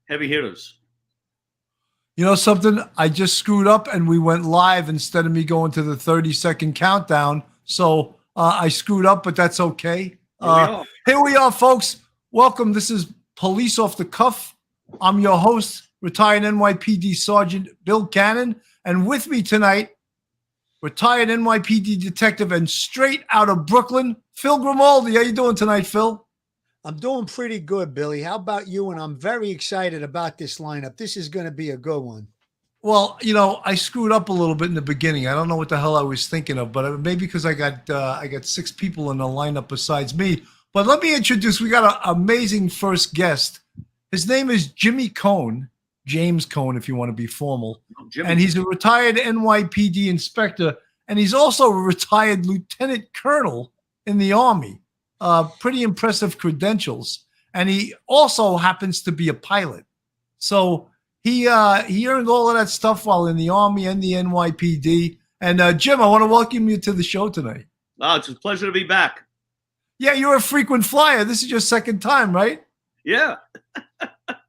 heavy hitters. You know something? I just screwed up and we went live instead of me going to the 30-second countdown. So I screwed up, but that's okay. Here we are, folks. Welcome. This is Police Off the Cuff. I'm your host, retired NYPD Sergeant Bill Cannon. And with me tonight, retired NYPD detective and straight out of Brooklyn, Phil Grimaldi. How you doing tonight, Phil? I'm doing pretty good, Billy. How about you? And I'm very excited about this lineup. This is going to be a good one. Well, you know, I screwed up a little bit in the beginning. I don't know what the hell I was thinking of, but maybe because I got 6 people in the lineup besides me. But let me introduce. We got an amazing first guest. His name is Jimmy Cohn, James Cohn, if you want to be formal. And he's a retired NYPD inspector, and he's also a retired lieutenant colonel in the Army. Pretty impressive credentials, and he also happens to be a pilot. So he earned all of that stuff while in the Army and the NYPD. And Jim, I want to welcome you to the show tonight. Oh, it's a pleasure to be back. Yeah, you're a frequent flyer. This is your second time, right? Yeah.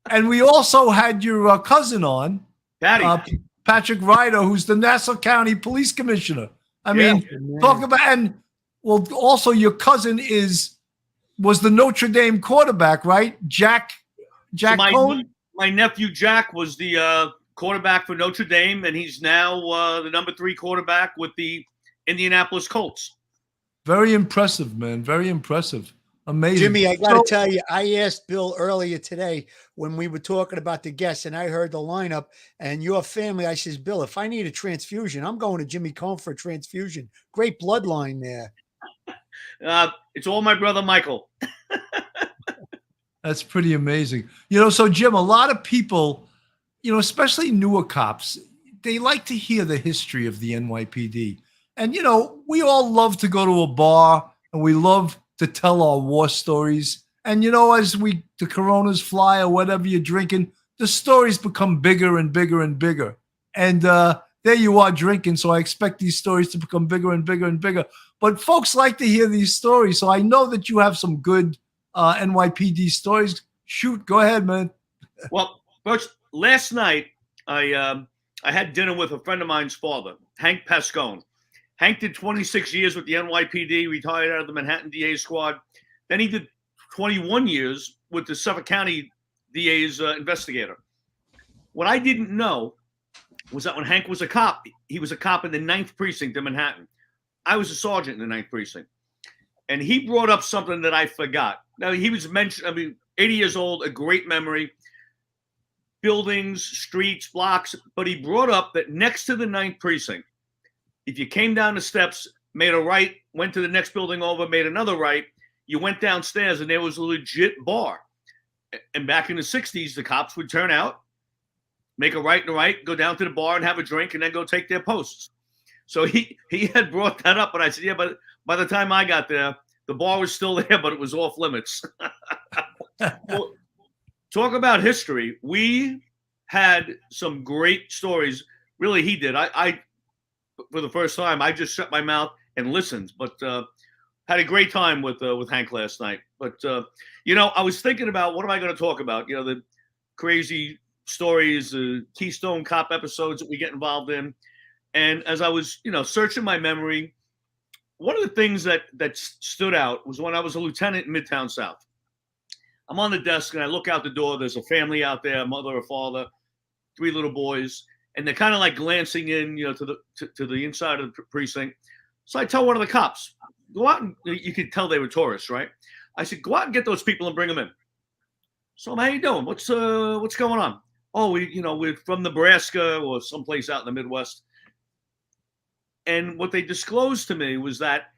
And we also had your cousin on, Patty. Patrick Ryder, who's the Nassau County Police Commissioner. I mean, talk about, and well, also your cousin was the Notre Dame quarterback, right? Jack Cohn? My nephew Jack was the quarterback for Notre Dame, and he's now the number 3 quarterback with the Indianapolis Colts. Very impressive, man. Very impressive. Amazing. Jimmy, I got to tell you, I asked Bill earlier today when we were talking about the guests, and I heard the lineup and your family. I says, Bill, if I need a transfusion, I'm going to Jimmy Cohn for a transfusion. Great bloodline there. It's all my brother Michael. That's pretty amazing. You know, so Jim, a lot of people, you know, especially newer cops, they like to hear the history of the NYPD. And, you know, we all love to go to a bar and we love to tell our war stories. And, you know, as the Coronas fly or whatever you're drinking, the stories become bigger and bigger and bigger. And there you are drinking. So I expect these stories to become bigger and bigger and bigger. But folks like to hear these stories. So I know that you have some good NYPD stories. Shoot, go ahead, man. Well, first, last night, I had dinner with a friend of mine's father, Hank Pascone. Hank did 26 years with the NYPD, retired out of the Manhattan DA squad. Then he did 21 years with the Suffolk County DA's investigator. What I didn't know was that when Hank was a cop, he was a cop in the 9th Precinct in Manhattan. I was a sergeant in the 9th Precinct. And he brought up something that I forgot. Now, he was mentioned, 80 years old, a great memory, buildings, streets, blocks. But he brought up that next to the 9th Precinct, if you came down the steps, made a right, went to the next building over, made another right, you went downstairs and there was a legit bar. And back in the 60s, the cops would turn out, make a right and a right, go down to the bar and have a drink and then go take their posts. So he had brought that up, but I said, yeah, but by the time I got there, the bar was still there, but it was off limits. Well, talk about history. We had some great stories. Really, he did. I for the first time, I just shut my mouth and listened, but had a great time with Hank last night. But, you know, I was thinking about what am I going to talk about? You know, the crazy stories, the Keystone Cop episodes that we get involved in. And as I was, you know, searching my memory, one of the things that stood out was when I was a lieutenant in Midtown South. I'm on the desk and I look out the door. There's a family out there, a mother, a father, 3 little boys. And they're kind of like glancing in, you know, to the inside of the precinct. So I tell one of the cops, go out and you could tell they were tourists, right? I said, go out and get those people and bring them in. So how you doing? What's going on? Oh, we're from Nebraska or someplace out in the Midwest. And what they disclosed to me was that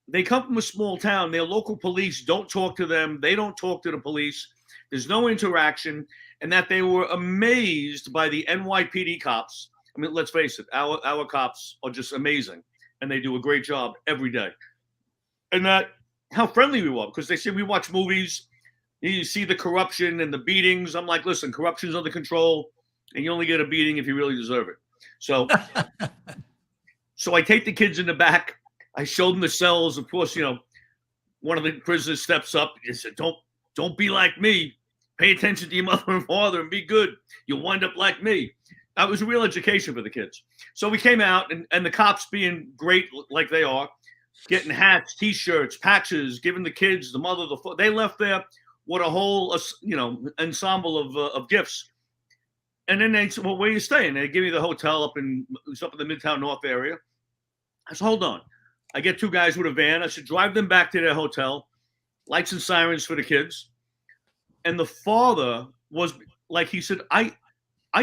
they come from a small town. Their local police don't talk to them. They don't talk to the police. There's no interaction. And that they were amazed by the NYPD cops. I mean, let's face it, our cops are just amazing, and they do a great job every day. And that how friendly we were, because they say we watch movies, you see the corruption and the beatings. I'm like, listen, corruption's under control, and you only get a beating if you really deserve it. So, so I take the kids in the back. I show them the cells. Of course, you know, one of the prisoners steps up and said, "Don't be like me." pay attention to your mother and father and be good. You'll wind up like me. That was a real education for the kids. So we came out, and the cops being great like they are, getting hats, T-shirts, patches, giving the kids, the mother, they left there with a whole, ensemble of gifts. And then they said, well, where are you staying? They give me the hotel up in the Midtown North area. I said, hold on. I get two guys with a van. I said, drive them back to their hotel. Lights and sirens for the kids. And the father was like, he said, I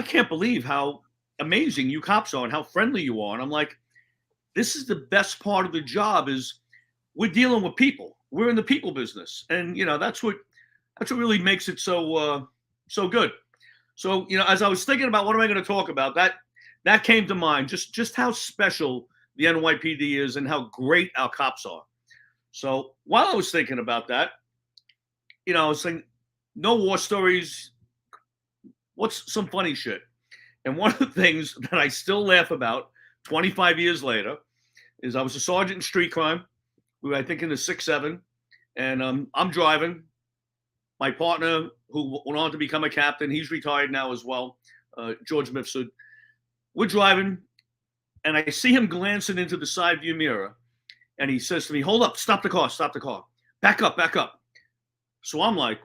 can't believe how amazing you cops are and how friendly you are. And I'm like, this is the best part of the job is we're dealing with people. We're in the people business. And, that's what really makes it so good. So, as I was thinking about what am I going to talk about, that came to mind, just how special the NYPD is and how great our cops are. So while I was thinking about that, I was thinking, no war stories. What's some funny shit? And one of the things that I still laugh about 25 years later is I was a sergeant in street crime. We were, I think, in the 6-7. And I'm driving. My partner, who went on to become a captain, he's retired now as well, George Mifsud. We're driving, and I see him glancing into the side view mirror. And he says to me, hold up, stop the car. Back up. So I'm like,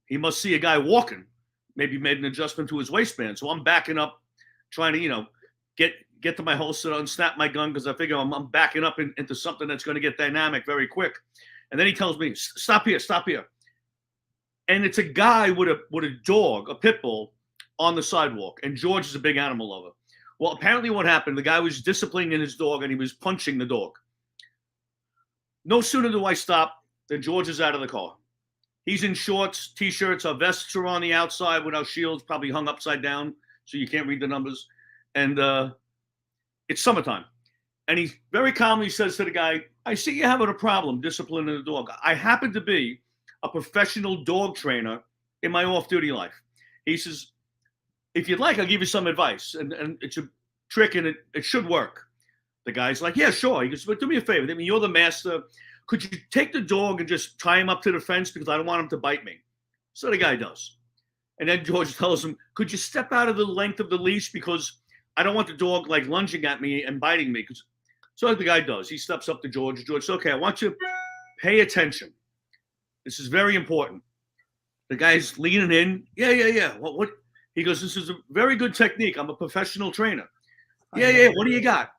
he must see a guy walking. Maybe made an adjustment to his waistband. So I'm backing up, trying to, get to my holster, unsnap my gun, because I figure I'm backing up into something that's going to get dynamic very quick. And then he tells me, stop here. And it's a guy with a dog, a pit bull, on the sidewalk. And George is a big animal lover. Well, apparently what happened, the guy was disciplining his dog and he was punching the dog. No sooner do I stop than George is out of the car. He's in shorts, T-shirts, our vests are on the outside with our shields probably hung upside down so you can't read the numbers. And it's summertime. And he very calmly says to the guy, I see you having a problem disciplining the dog. I happen to be a professional dog trainer in my off-duty life. He says, if you'd like, I'll give you some advice. And it's a trick and it should work. The guy's like, yeah, sure. He goes, but do me a favor. I mean, you're the master. Could you take the dog and just tie him up to the fence because I don't want him to bite me? So the guy does. And then George tells him, could you step out of the length of the leash because I don't want the dog like lunging at me and biting me. So the guy does. He steps up to George. George says, okay, I want you to pay attention. This is very important. The guy's leaning in. Yeah. What? He goes, this is a very good technique. I'm a professional trainer. Yeah. What do you got?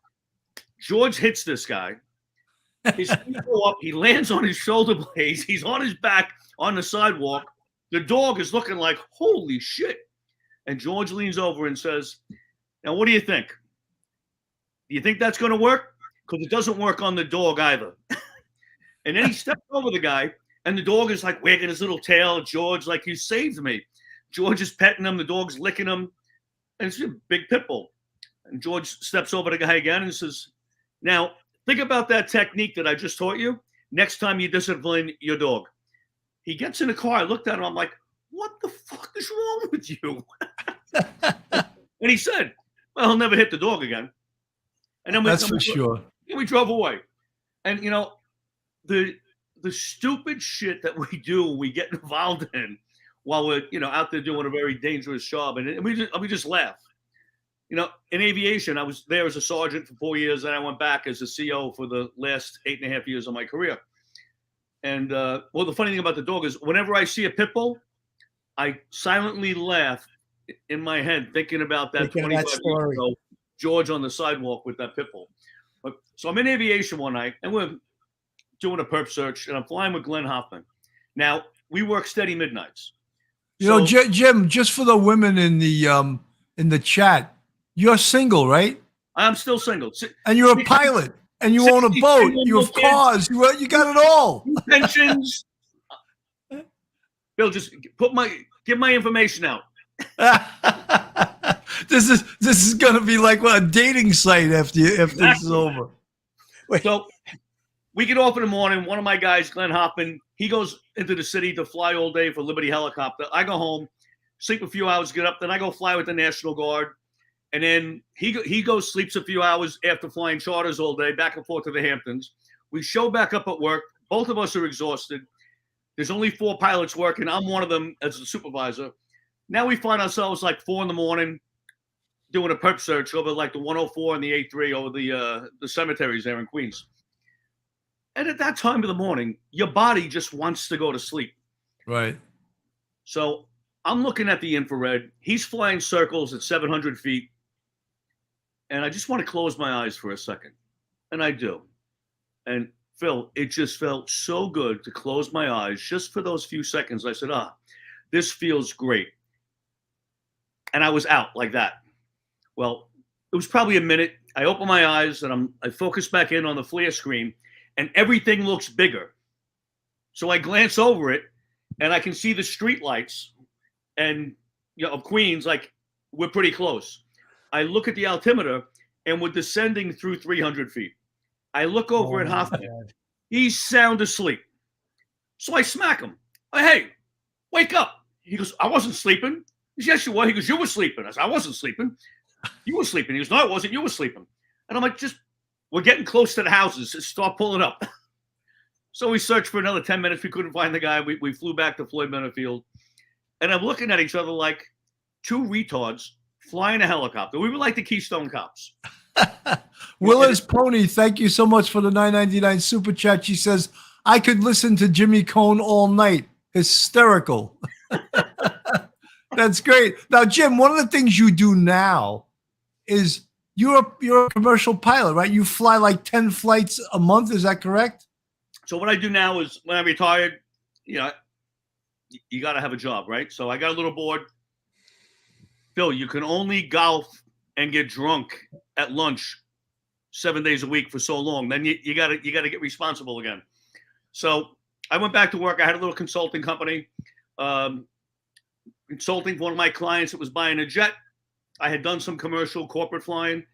George hits this guy. His feet go up. He lands on his shoulder blades. He's on his back on the sidewalk. The dog is looking like, holy shit. And George leans over and says, now, what do you think? Do you think that's going to work? Because it doesn't work on the dog either. And then he steps over the guy, and the dog is like wagging his little tail. George, like, you saved me. George is petting him. The dog's licking him. And it's a big pit bull. And George steps over the guy again and says, now, think about that technique that I just taught you next time you discipline your dog. He gets in the car. I looked at him. I'm like, what the fuck is wrong with you? And he said, well, he'll never hit the dog again. And then that's for sure. We drove away. And, the stupid shit that we do, we get involved in while we're, out there doing a very dangerous job. And we just laugh. In aviation, I was there as a sergeant for 4 years, and I went back as a CO for the last 8.5 years of my career. And the funny thing about the dog is whenever I see a pit bull, I silently laugh in my head thinking about that 25 years ago, George on the sidewalk with that pit bull. So I'm in aviation one night, and we're doing a perp search, and I'm flying with Glenn Hoffman. Now, we work steady midnights. Jim, just for the women in the chat, you're single, right? I'm still single. And you're a pilot, and you own a boat, you have cars, you got it all. Pensions. Bill, just give my information out. This is going to be like a dating site after this is over. So we get off in the morning. One of my guys, Glenn Hoffman, he goes into the city to fly all day for Liberty Helicopter. I go home, sleep a few hours, get up, then I go fly with the National Guard. And then he goes, sleeps a few hours after flying charters all day, back and forth to the Hamptons. We show back up at work. Both of us are exhausted. There's only 4 pilots working. I'm one of them as a supervisor. Now we find ourselves like 4 in the morning doing a perp search over like the 104 and the 83 over the cemeteries there in Queens. And at that time of the morning, your body just wants to go to sleep. Right. So I'm looking at the infrared. He's flying circles at 700 feet. And I just want to close my eyes for a second. And I do. And Phil, it just felt so good to close my eyes just for those few seconds. I said, this feels great. And I was out like that. Well, it was probably a minute. I open my eyes and I focus back in on the FLIR screen, and everything looks bigger. So I glance over it, and I can see the street lights and of Queens, like we're pretty close. I look at the altimeter, and we're descending through 300 feet. I look over at Hoffman. He's sound asleep. So I smack him. Hey, wake up. He goes, I wasn't sleeping. He goes, yes, you were. He goes, you were sleeping. I said, I wasn't sleeping. You were sleeping. He goes, no, I wasn't. You were sleeping. And I'm like, we're getting close to the houses. Just start pulling up. So we searched for another 10 minutes. We couldn't find the guy. We flew back to Floyd Manor Field. And I'm looking at each other like 2 retards flying a helicopter. We were like the Keystone Cops. Willis Pony, thank you so much for the $9.99 super chat. She says, I could listen to Jimmy Cone all night. Hysterical. That's great. Now, Jim, one of the things you do now is you're a commercial pilot, right? You fly like 10 flights a month. Is that correct? So what I do now is when I retired, you got to have a job, right? So I got a little board. Phil, you can only golf and get drunk at lunch 7 days a week for so long. Then you got to get responsible again. So I went back to work. I had a little consulting company, consulting for one of my clients that was buying a jet. I had done some commercial corporate flying,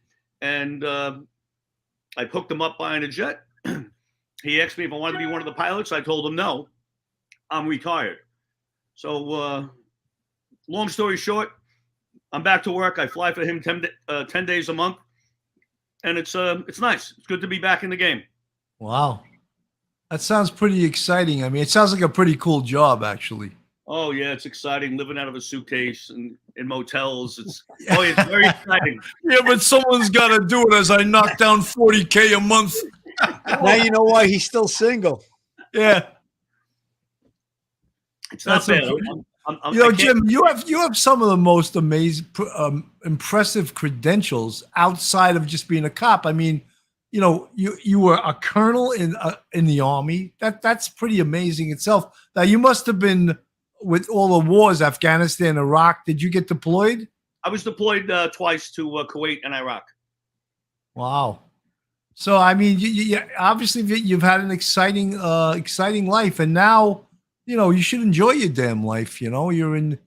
and I hooked him up buying a jet. He asked me if I wanted to be one of the pilots. I told him no, I'm retired. So long story short, I'm back to work. I fly for him 10 days a month, and it's nice. It's good to be back in the game. Wow. That sounds pretty exciting. I mean, it sounds like a pretty cool job, actually. Oh, yeah, it's exciting living out of a suitcase and in motels. It's very exciting. Yeah, but someone's got to do it as I knock down $40K a month. Now you know why he's still single. Yeah. It's not bad. Jim, you have some of the most amazing, impressive credentials outside of just being a cop. I mean, you were a colonel in the Army. That's pretty amazing itself. Now, you must have been with all the wars, Afghanistan, Iraq. Did you get deployed? I was deployed twice to Kuwait and Iraq. Wow. So, I mean, you obviously you've had an exciting life, and now, you should enjoy your damn life. You're living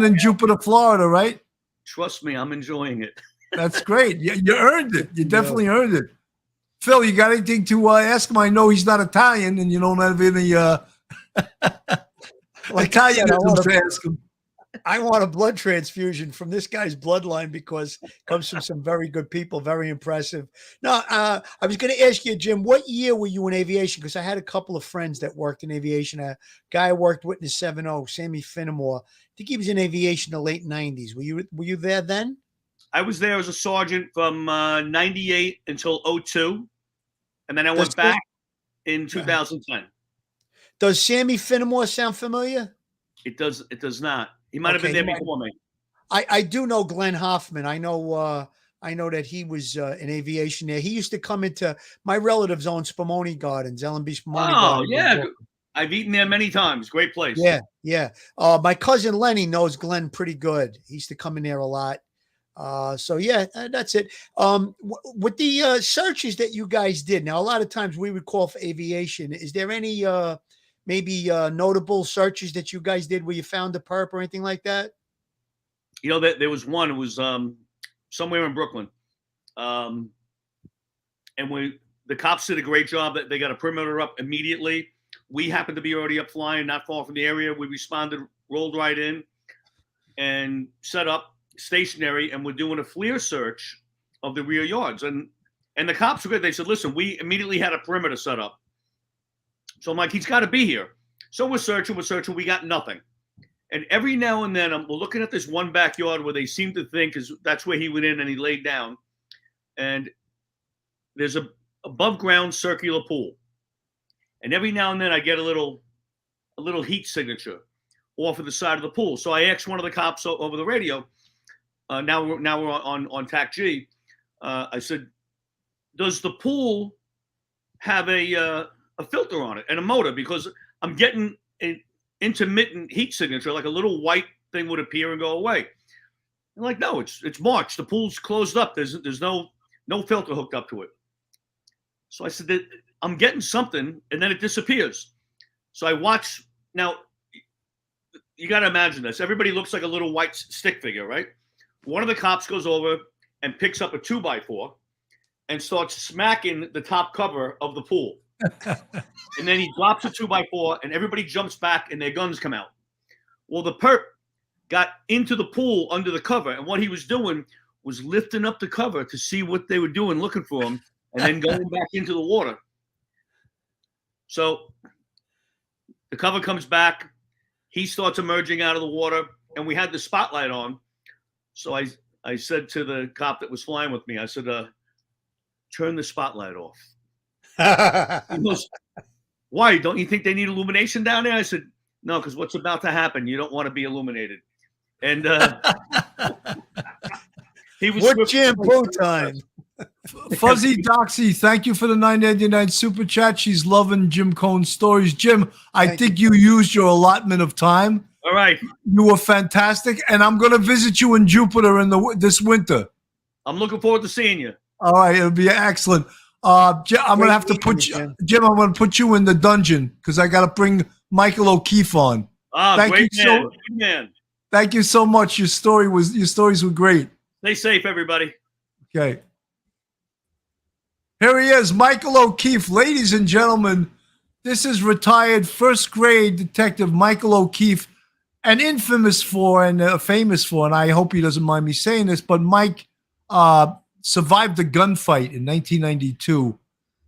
in Jupiter, Florida, right? Trust me, I'm enjoying it. That's great. You earned it. You definitely earned it. Phil, you got anything to ask him? I know he's not Italian, and you don't have any Italian to ask him. I want a blood transfusion from this guy's bloodline because it comes from some very good people, very impressive. No, I was going to ask you, Jim, what year were you in aviation? Because I had a couple of friends that worked in aviation. A guy I worked with in the 7-0, Sammy Finnemore. I think he was in aviation in the late 90s. Were you there then? I was there as a sergeant from 98 until 02. And then I went back in 2010. Does Sammy Finnemore sound familiar? It does not. He might have been there before me. I do know Glenn Hoffman. I know that he was in aviation there. He used to come into my relatives own Spumoni Gardens, L&B Spumoni Gardens. Oh, yeah. I've eaten there many times. Great place. Yeah. My cousin Lenny knows Glenn pretty good. He used to come in there a lot. So yeah, that's it. With the searches that you guys did, now a lot of times we would call for aviation. Is there any maybe notable searches that you guys did where you found a perp or anything like that? There was one. It was somewhere in Brooklyn, and the cops did a great job. That they got a perimeter up immediately. We happened to be already up flying, not far from the area. We responded, rolled right in, and set up stationary, and we're doing a FLIR search of the rear yards. And the cops were good. They said, listen, we immediately had a perimeter set up. So I'm like, he's got to be here. So we're searching. We got nothing. And every now and then, we're looking at this one backyard where they seem to think is that's where he went in and he laid down. And there's a above ground circular pool. And every now and then, I get a little heat signature off of the side of the pool. So I asked one of the cops over the radio. Now we're on TAC G. I said, "Does the pool have a filter on it and a motor? Because I'm getting an intermittent heat signature, like a little white thing would appear and go away." I'm like, "No, it's March. The pool's closed up. There's no filter hooked up to it." So I said that I'm getting something, and then it disappears. So I watch. Now, you got to imagine this. Everybody looks like a little white stick figure, right? One of the cops goes over and picks up a 2x4 and starts smacking the top cover of the pool. And then he drops a 2x4 and everybody jumps back and their guns come out. Well, the perp got into the pool under the cover, and what he was doing was lifting up the cover to see what they were doing, looking for him, and then going back into the water. So the cover comes back. He starts emerging out of the water, and we had the spotlight on. So I said to the cop that was flying with me, I said, "Turn the spotlight off." He goes, "Why? Don't you think they need illumination down there?" I said, "No, because what's about to happen, you don't want to be illuminated." And he was what shampoo time? Fuzzy Doxy, thank you for the $9.99 super chat. She's loving Jim Cohn's stories. Jim, I think you used your allotment of time. All right. You were fantastic, and I'm going to visit you in Jupiter this winter. I'm looking forward to seeing you. All right, it'll be excellent. Jim, I'm going to have to put you, Jim. I'm going to put you in the dungeon because I got to bring Michael O'Keefe on. Great man. Thank you so much. Your stories were great. Stay safe, everybody. Okay. Here he is, Michael O'Keefe. Ladies and gentlemen, this is retired first grade detective Michael O'Keefe, and infamous for and famous for, and I hope he doesn't mind me saying this, but Mike survived a gunfight in 1992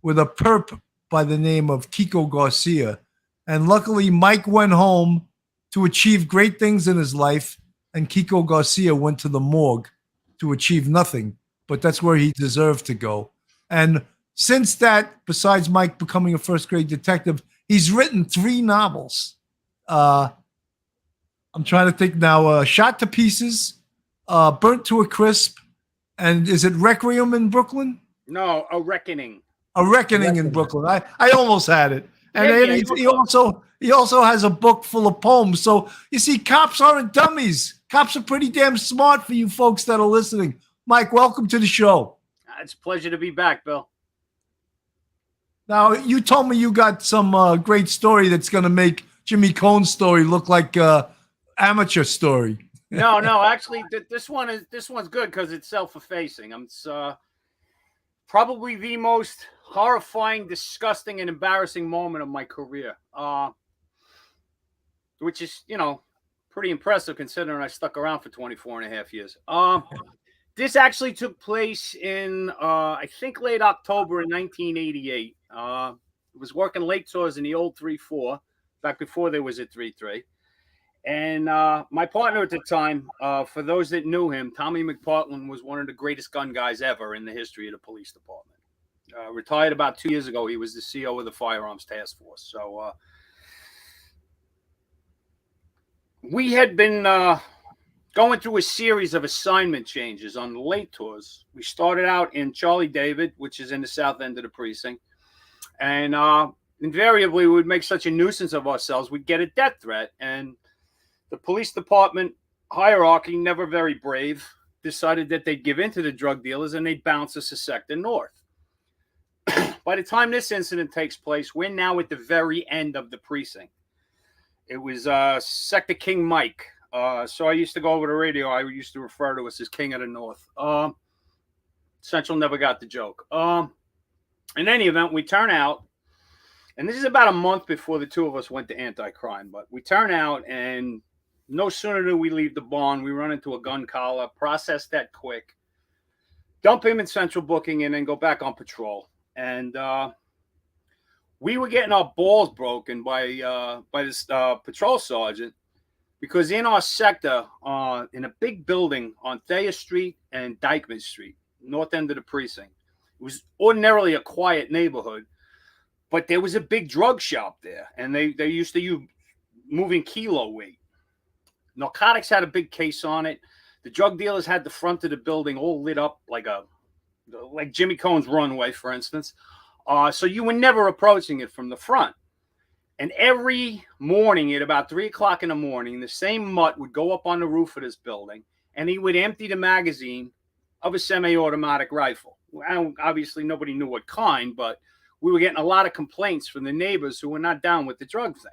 with a perp by the name of Kiko Garcia. And luckily, Mike went home to achieve great things in his life, and Kiko Garcia went to the morgue to achieve nothing, but that's where he deserved to go. And since that, besides Mike becoming a first grade detective, he's written 3 novels. I'm trying to think now. Shot to Pieces, Burnt to a Crisp, and is it Requiem in Brooklyn? No, A Reckoning. A Reckoning in Brooklyn. I almost had it. And Yeah, then he also has a book full of poems. So you see, cops aren't dummies. Cops are pretty damn smart for you folks that are listening. Mike, welcome to the show. It's a pleasure to be back, Bill. Now, you told me you got some great story that's going to make Jimmy Cohn's story look like amateur story. No, actually, this one's good because it's self-effacing. It's probably the most horrifying, disgusting, and embarrassing moment of my career, which is, pretty impressive considering I stuck around for 24 and a half years. This actually took place in, I think, late October in 1988. I was working late tours in the old 3-4, back before there was a 3-3. And my partner at the time, for those that knew him, Tommy McPartland, was one of the greatest gun guys ever in the history of the police department. Retired about 2 years ago. He was the CO of the Firearms Task Force. So we had been going through a series of assignment changes on the late tours. We started out in Charlie David, which is in the south end of the precinct. And invariably, we would make such a nuisance of ourselves, we'd get a death threat. And the police department hierarchy, never very brave, decided that they'd give in to the drug dealers and they'd bounce us a sector north. By the time this incident takes place, we're now at the very end of the precinct. It was Sector King Mike. So I used to go over the radio. I used to refer to us as King of the North. Central never got the joke. In any event, we turn out, and this is about a month before the two of us went to anti-crime, but we turn out, and no sooner do we leave the barn, we run into a gun collar, process that quick, dump him in central booking, and then go back on patrol. And we were getting our balls broken by this patrol sergeant, because in our sector, in a big building on Thayer Street and Dykeman Street, north end of the precinct, it was ordinarily a quiet neighborhood, but there was a big drug shop there, and they used to use moving kilo weight. Narcotics had a big case on it. The drug dealers had the front of the building all lit up like Jimmy Cohn's runway, for instance. So you were never approaching it from the front. And every morning at about 3 o'clock in the morning, the same mutt would go up on the roof of this building, and he would empty the magazine of a semi-automatic rifle. Well, obviously, nobody knew what kind, but we were getting a lot of complaints from the neighbors who were not down with the drug thing.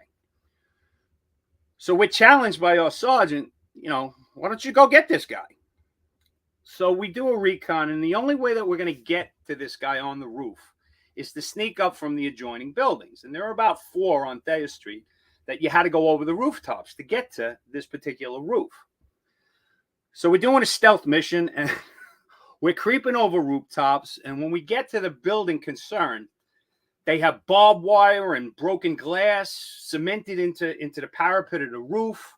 So we're challenged by our sergeant, why don't you go get this guy? So we do a recon, and the only way that we're going to get to this guy on the roof is to sneak up from the adjoining buildings. And there are about 4 on Thayer Street that you had to go over the rooftops to get to this particular roof. So we're doing a stealth mission, and we're creeping over rooftops. And when we get to the building concerned, they have barbed wire and broken glass cemented into the parapet of the roof.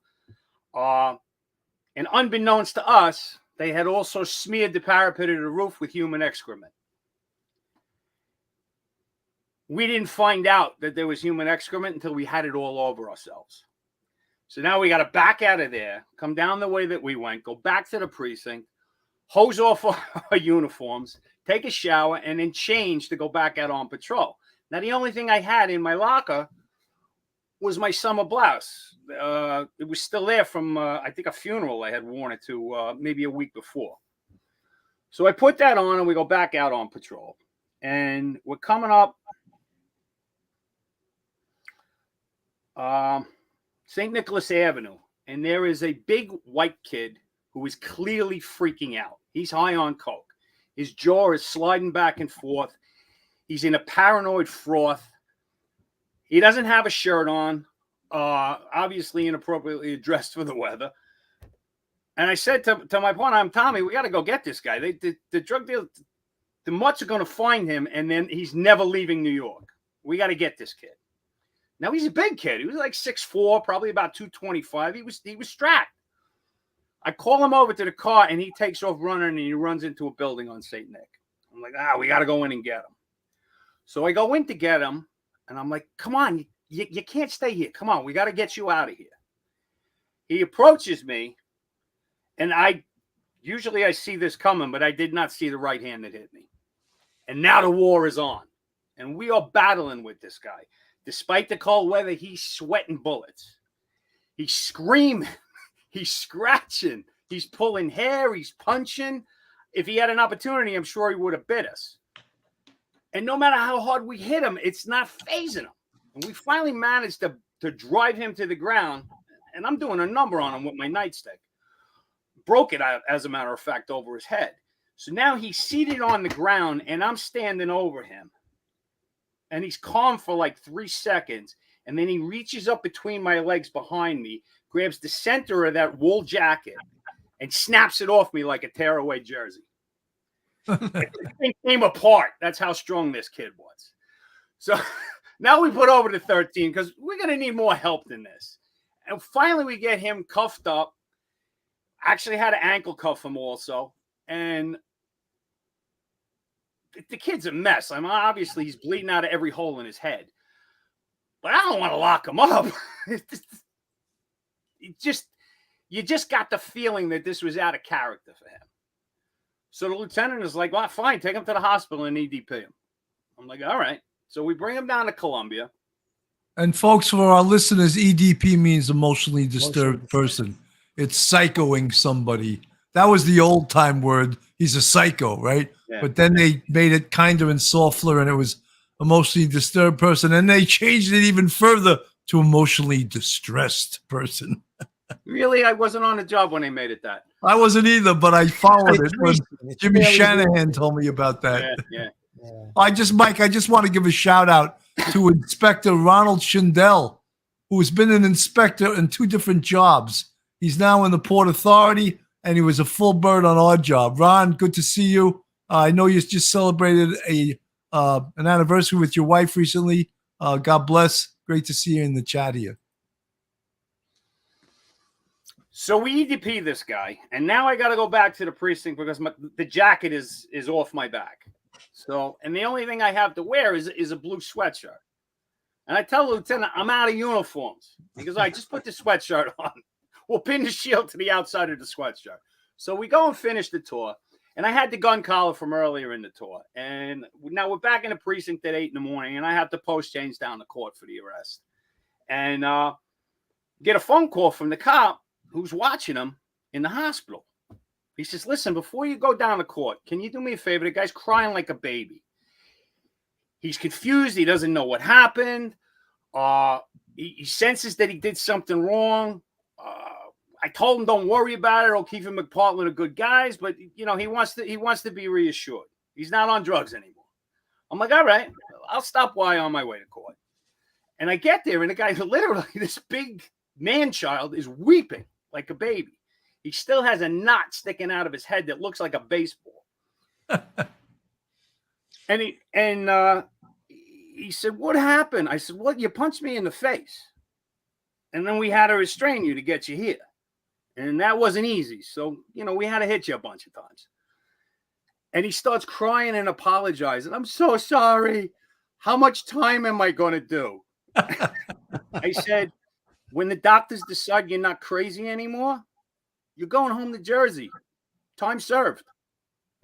And unbeknownst to us, they had also smeared the parapet of the roof with human excrement. We didn't find out that there was human excrement until we had it all over ourselves. So now we got to back out of there, come down the way that we went, go back to the precinct, hose off our uniforms, take a shower, and then change to go back out on patrol. Now, the only thing I had in my locker was my summer blouse. It was still there from, I think, a funeral I had worn it to maybe a week before. So I put that on, and we go back out on patrol. And we're coming up St. Nicholas Avenue, and there is a big white kid who is clearly freaking out. He's high on coke. His jaw is sliding back and forth. He's in a paranoid froth. He doesn't have a shirt on, obviously inappropriately dressed for the weather. And I said to my partner, I'm Tommy, we got to go get this guy. The drug deal, the mutts are going to find him, and then he's never leaving New York. We got to get this kid. Now, he's a big kid. He was like 6'4", probably about 225. He was strapped. I call him over to the car, and he takes off running, and he runs into a building on St. Nick. I'm like, we got to go in and get him. So I go in to get him, and I'm like, come on, you can't stay here. Come on, we got to get you out of here. He approaches me, and usually I see this coming, but I did not see the right hand that hit me. And now the war is on, and we are battling with this guy. Despite the cold weather, he's sweating bullets. He's screaming. He's scratching. He's pulling hair. He's punching. If he had an opportunity, I'm sure he would have bit us. And no matter how hard we hit him, it's not phasing him. And we finally managed to drive him to the ground. And I'm doing a number on him with my nightstick. Broke it, as a matter of fact, over his head. So now he's seated on the ground, and I'm standing over him. And he's calm for like 3 seconds. And then he reaches up between my legs behind me, grabs the center of that wool jacket, and snaps it off me like a tearaway jersey. The thing came apart. That's how strong this kid was. So now we put over to 13 because we're going to need more help than this. And finally we get him cuffed up. Actually had to ankle cuff him also. And the kid's a mess. I mean, obviously he's bleeding out of every hole in his head. But I don't want to lock him up. You just got the feeling that this was out of character for him. So the lieutenant is like, well, fine, take him to the hospital and EDP him. I'm like, all right. So we bring him down to Columbia. And folks, for our listeners, EDP means emotionally disturbed person. It's psychoing somebody. That was the old time word. He's a psycho, right? Yeah. But then they made it kinder and softer, and it was emotionally disturbed person. And they changed it even further to emotionally distressed person. Really? I wasn't on the job when they made it that. I wasn't either, but I followed it when Jimmy Shanahan told me about that. Yeah. Mike, I just want to give a shout out to Inspector Ronald Schindel, who has been an inspector in 2 different jobs. He's now in the Port Authority, and he was a full bird on our job. Ron, good to see you. I know you just celebrated an anniversary with your wife recently. God bless. Great to see you in the chat here. So we EDP this guy, and now I got to go back to the precinct because the jacket is off my back. So, and the only thing I have to wear is a blue sweatshirt. And I tell the lieutenant, I'm out of uniforms. He goes, all right, just put the sweatshirt on. We'll pin the shield to the outside of the sweatshirt. So we go and finish the tour. And I had the gun collar from earlier in the tour. And now we're back in the precinct at 8 in the morning, and I have to post change down to court for the arrest. And get a phone call from the cop who's watching him in the hospital. He says, listen, before you go down to court, can you do me a favor? The guy's crying like a baby. He's confused. He doesn't know what happened. He senses that he did something wrong. I told him, don't worry about it. O'Keefe and McPartland are good guys, but he wants to be reassured. He's not on drugs anymore. I'm like, all right, I'll stop by on my way to court. And I get there, and the guy, literally, this big man-child is weeping like a baby. He still has a knot sticking out of his head that looks like a baseball. And he said, what happened? I said, well, you punched me in the face. And then we had to restrain you to get you here. And that wasn't easy. So, we had to hit you a bunch of times. And he starts crying and apologizing. I'm so sorry. How much time am I going to do? I said, when the doctors decide you're not crazy anymore, you're going home to Jersey. Time served.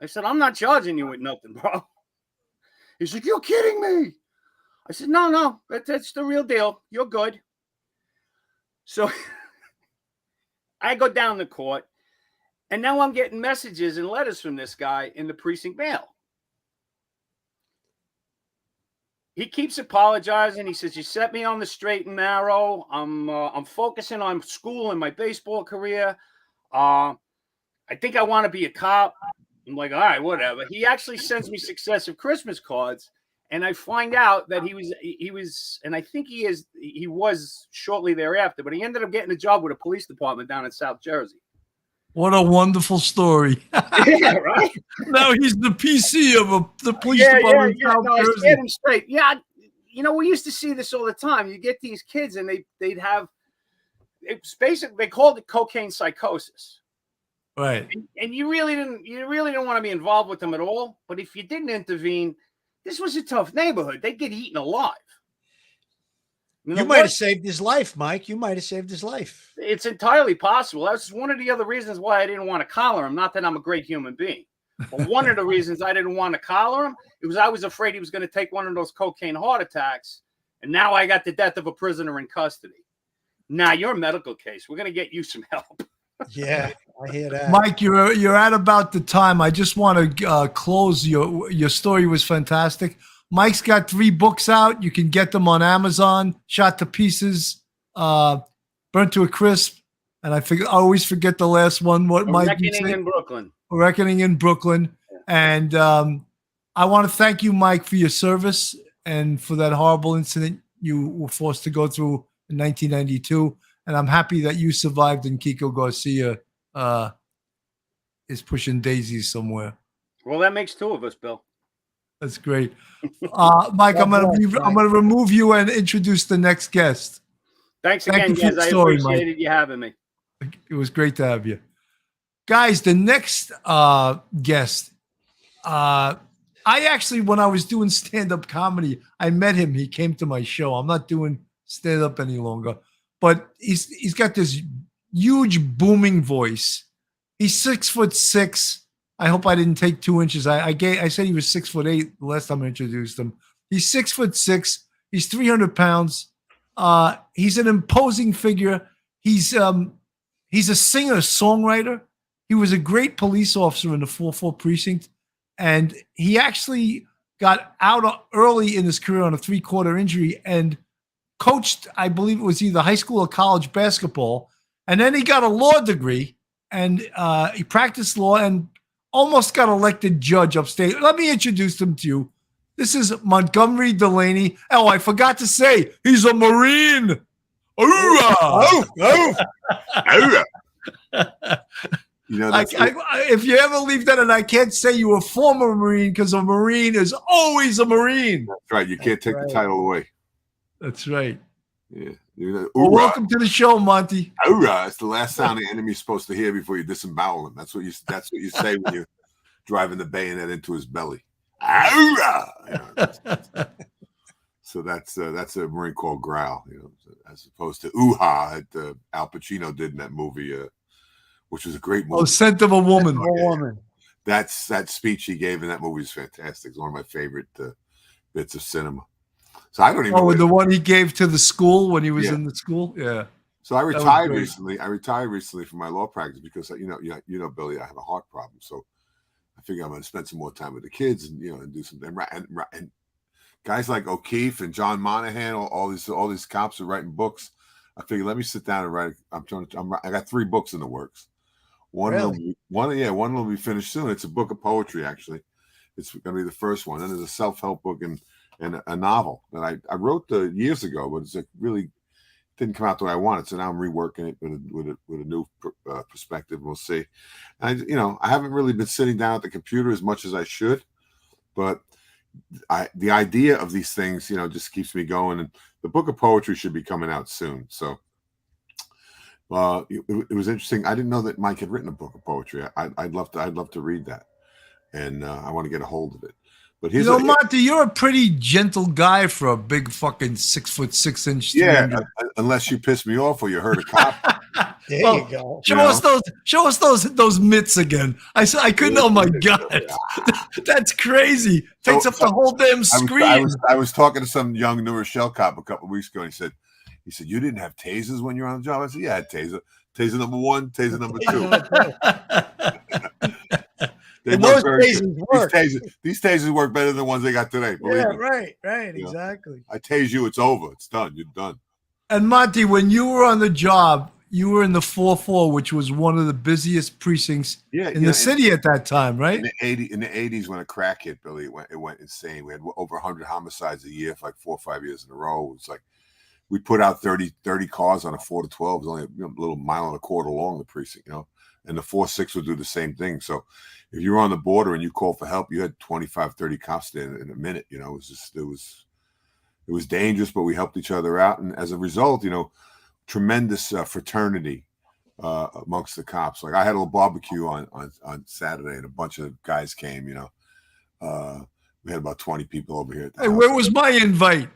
I said, I'm not charging you with nothing, bro. He's like, you're kidding me. I said, no, that's the real deal. You're good. So I go down to court, and now I'm getting messages and letters from this guy in the precinct mail. He keeps apologizing. He says, you set me on the straight and narrow. I'm focusing on school and my baseball career. I think I want to be a cop. I'm like, all right, whatever. He actually sends me successive Christmas cards, and I find out that he was, and I think he was shortly thereafter, but he ended up getting a job with a police department down in South Jersey. What a wonderful story. Yeah, right? Now he's the PC of the police department in South Jersey. I scared him straight. Yeah, we used to see this all the time. You get these kids, and they'd have, it's basically, they called it cocaine psychosis. Right. And you really didn't want to be involved with them at all. But if you didn't intervene, this was a tough neighborhood. They'd get eaten alive. You might have saved his life, Mike. You might have saved his life. It's entirely possible. That's one of the other reasons why I didn't want to collar him. Not that I'm a great human being, but one of the reasons I didn't want to collar him, it was I was afraid he was going to take one of those cocaine heart attacks. And now I got the death of a prisoner in custody. Now you're a medical case. We're going to get you some help. Yeah, I hear that. Mike, you're at about the time. I just want to close. Your story was fantastic. Mike's got 3 books out. You can get them on Amazon. Shot to Pieces, Burnt to a Crisp, and I always forget the last one. What Mike? Reckoning in Brooklyn. Reckoning in Brooklyn. And I want to thank you, Mike, for your service and for that horrible incident you were forced to go through in 1992. And I'm happy that you survived and Kiko Garcia is pushing daisies somewhere. Well, that makes 2 of us, Bill. That's great. Mike, I'm gonna remove you and introduce the next guest. Thanks again, guys. I appreciated you having me. It was great to have you. Guys, the next guest, I actually, when I was doing stand-up comedy, I met him. He came to my show. I'm not doing stand-up any longer. But he's got this huge booming voice. He's 6'6". I hope I didn't take 2 inches. I said he was 6'8" the last time I introduced him. He's 6'6". He's 300 pounds. He's an imposing figure. He's a singer, songwriter. He was a great police officer in the 4-4 precinct, and he actually got out early in his career on a 3-quarter injury and coached, I believe it was either high school or college basketball. And then he got a law degree, and he practiced law and almost got elected judge upstate. Let me introduce him to you. This is Montgomery Delaney. Oh, I forgot to say, he's a Marine. If you ever leave that, and I can't say you were a former Marine because a Marine is always a Marine. That's right. You can't take the title away. That's right. Yeah. Well, Hoorah. welcome to the show, Monty. Hoorah. It's the last sound the enemy's supposed to hear before you disembowel him. That's what you say when you're driving the bayonet into his belly. Hoorah. So that's a Marine Corps growl, as opposed to ooh-ha that Al Pacino did in that movie, which was a great movie. Oh, Scent of a Woman. That speech he gave in that movie is fantastic. It's one of my favorite bits of cinema. So I don't even know. Oh, the one he gave to the school when he was in the school? Yeah. So I retired recently. I retired recently from my law practice because, Billy, I have a heart problem. So I figure I'm going to spend some more time with the kids and, and do something. And guys like O'Keefe and John Monahan, all these cops are writing books. I figured, let me sit down and write. I got 3 books in the works. One of them will be finished soon. It's a book of poetry, actually. It's going to be the first one. Then there's a self-help book and a novel that I wrote years ago, but it's really didn't come out the way I wanted. So now I'm reworking it with a new perspective. We'll see. And I haven't really been sitting down at the computer as much as I should, but the idea of these things, just keeps me going. And the book of poetry should be coming out soon. So it was interesting. I didn't know that Mike had written a book of poetry. I'd love to read that, and I want to get a hold of it. But Monty, you're a pretty gentle guy for a big fucking 6'6" Yeah, unless you piss me off or you hurt a cop. There you go. Show us those mitts again. I couldn't. Oh my god, that's crazy. Takes up the whole damn screen. I was talking to some young New Rochelle cop a couple of weeks ago, and he said, "You didn't have tasers when you were on the job?" I said, "Yeah, I had taser. Taser number 1, taser number 2." These tasers work better than the ones they got today. Believe me. Right, exactly. I tase you, it's over. It's done. You're done. And Monty, when you were on the job, you were in the 4-4, which was one of the busiest precincts in the city at that time, right? In the 80s, when a crack hit, Billy, it went insane. We had over 100 homicides a year for like 4 or 5 years in a row. It was like we put out 30 cars on a 4 to 12. It was only a little mile and a quarter long, the precinct, and the 4-6 would do the same thing. So if you were on the border and you called for help, you had 25, 30 cops there in a minute. It was dangerous, but we helped each other out. And as a result, tremendous fraternity amongst the cops. Like I had a little barbecue on Saturday, and a bunch of guys came. We had about 20 people over here. Hey, where was my invite?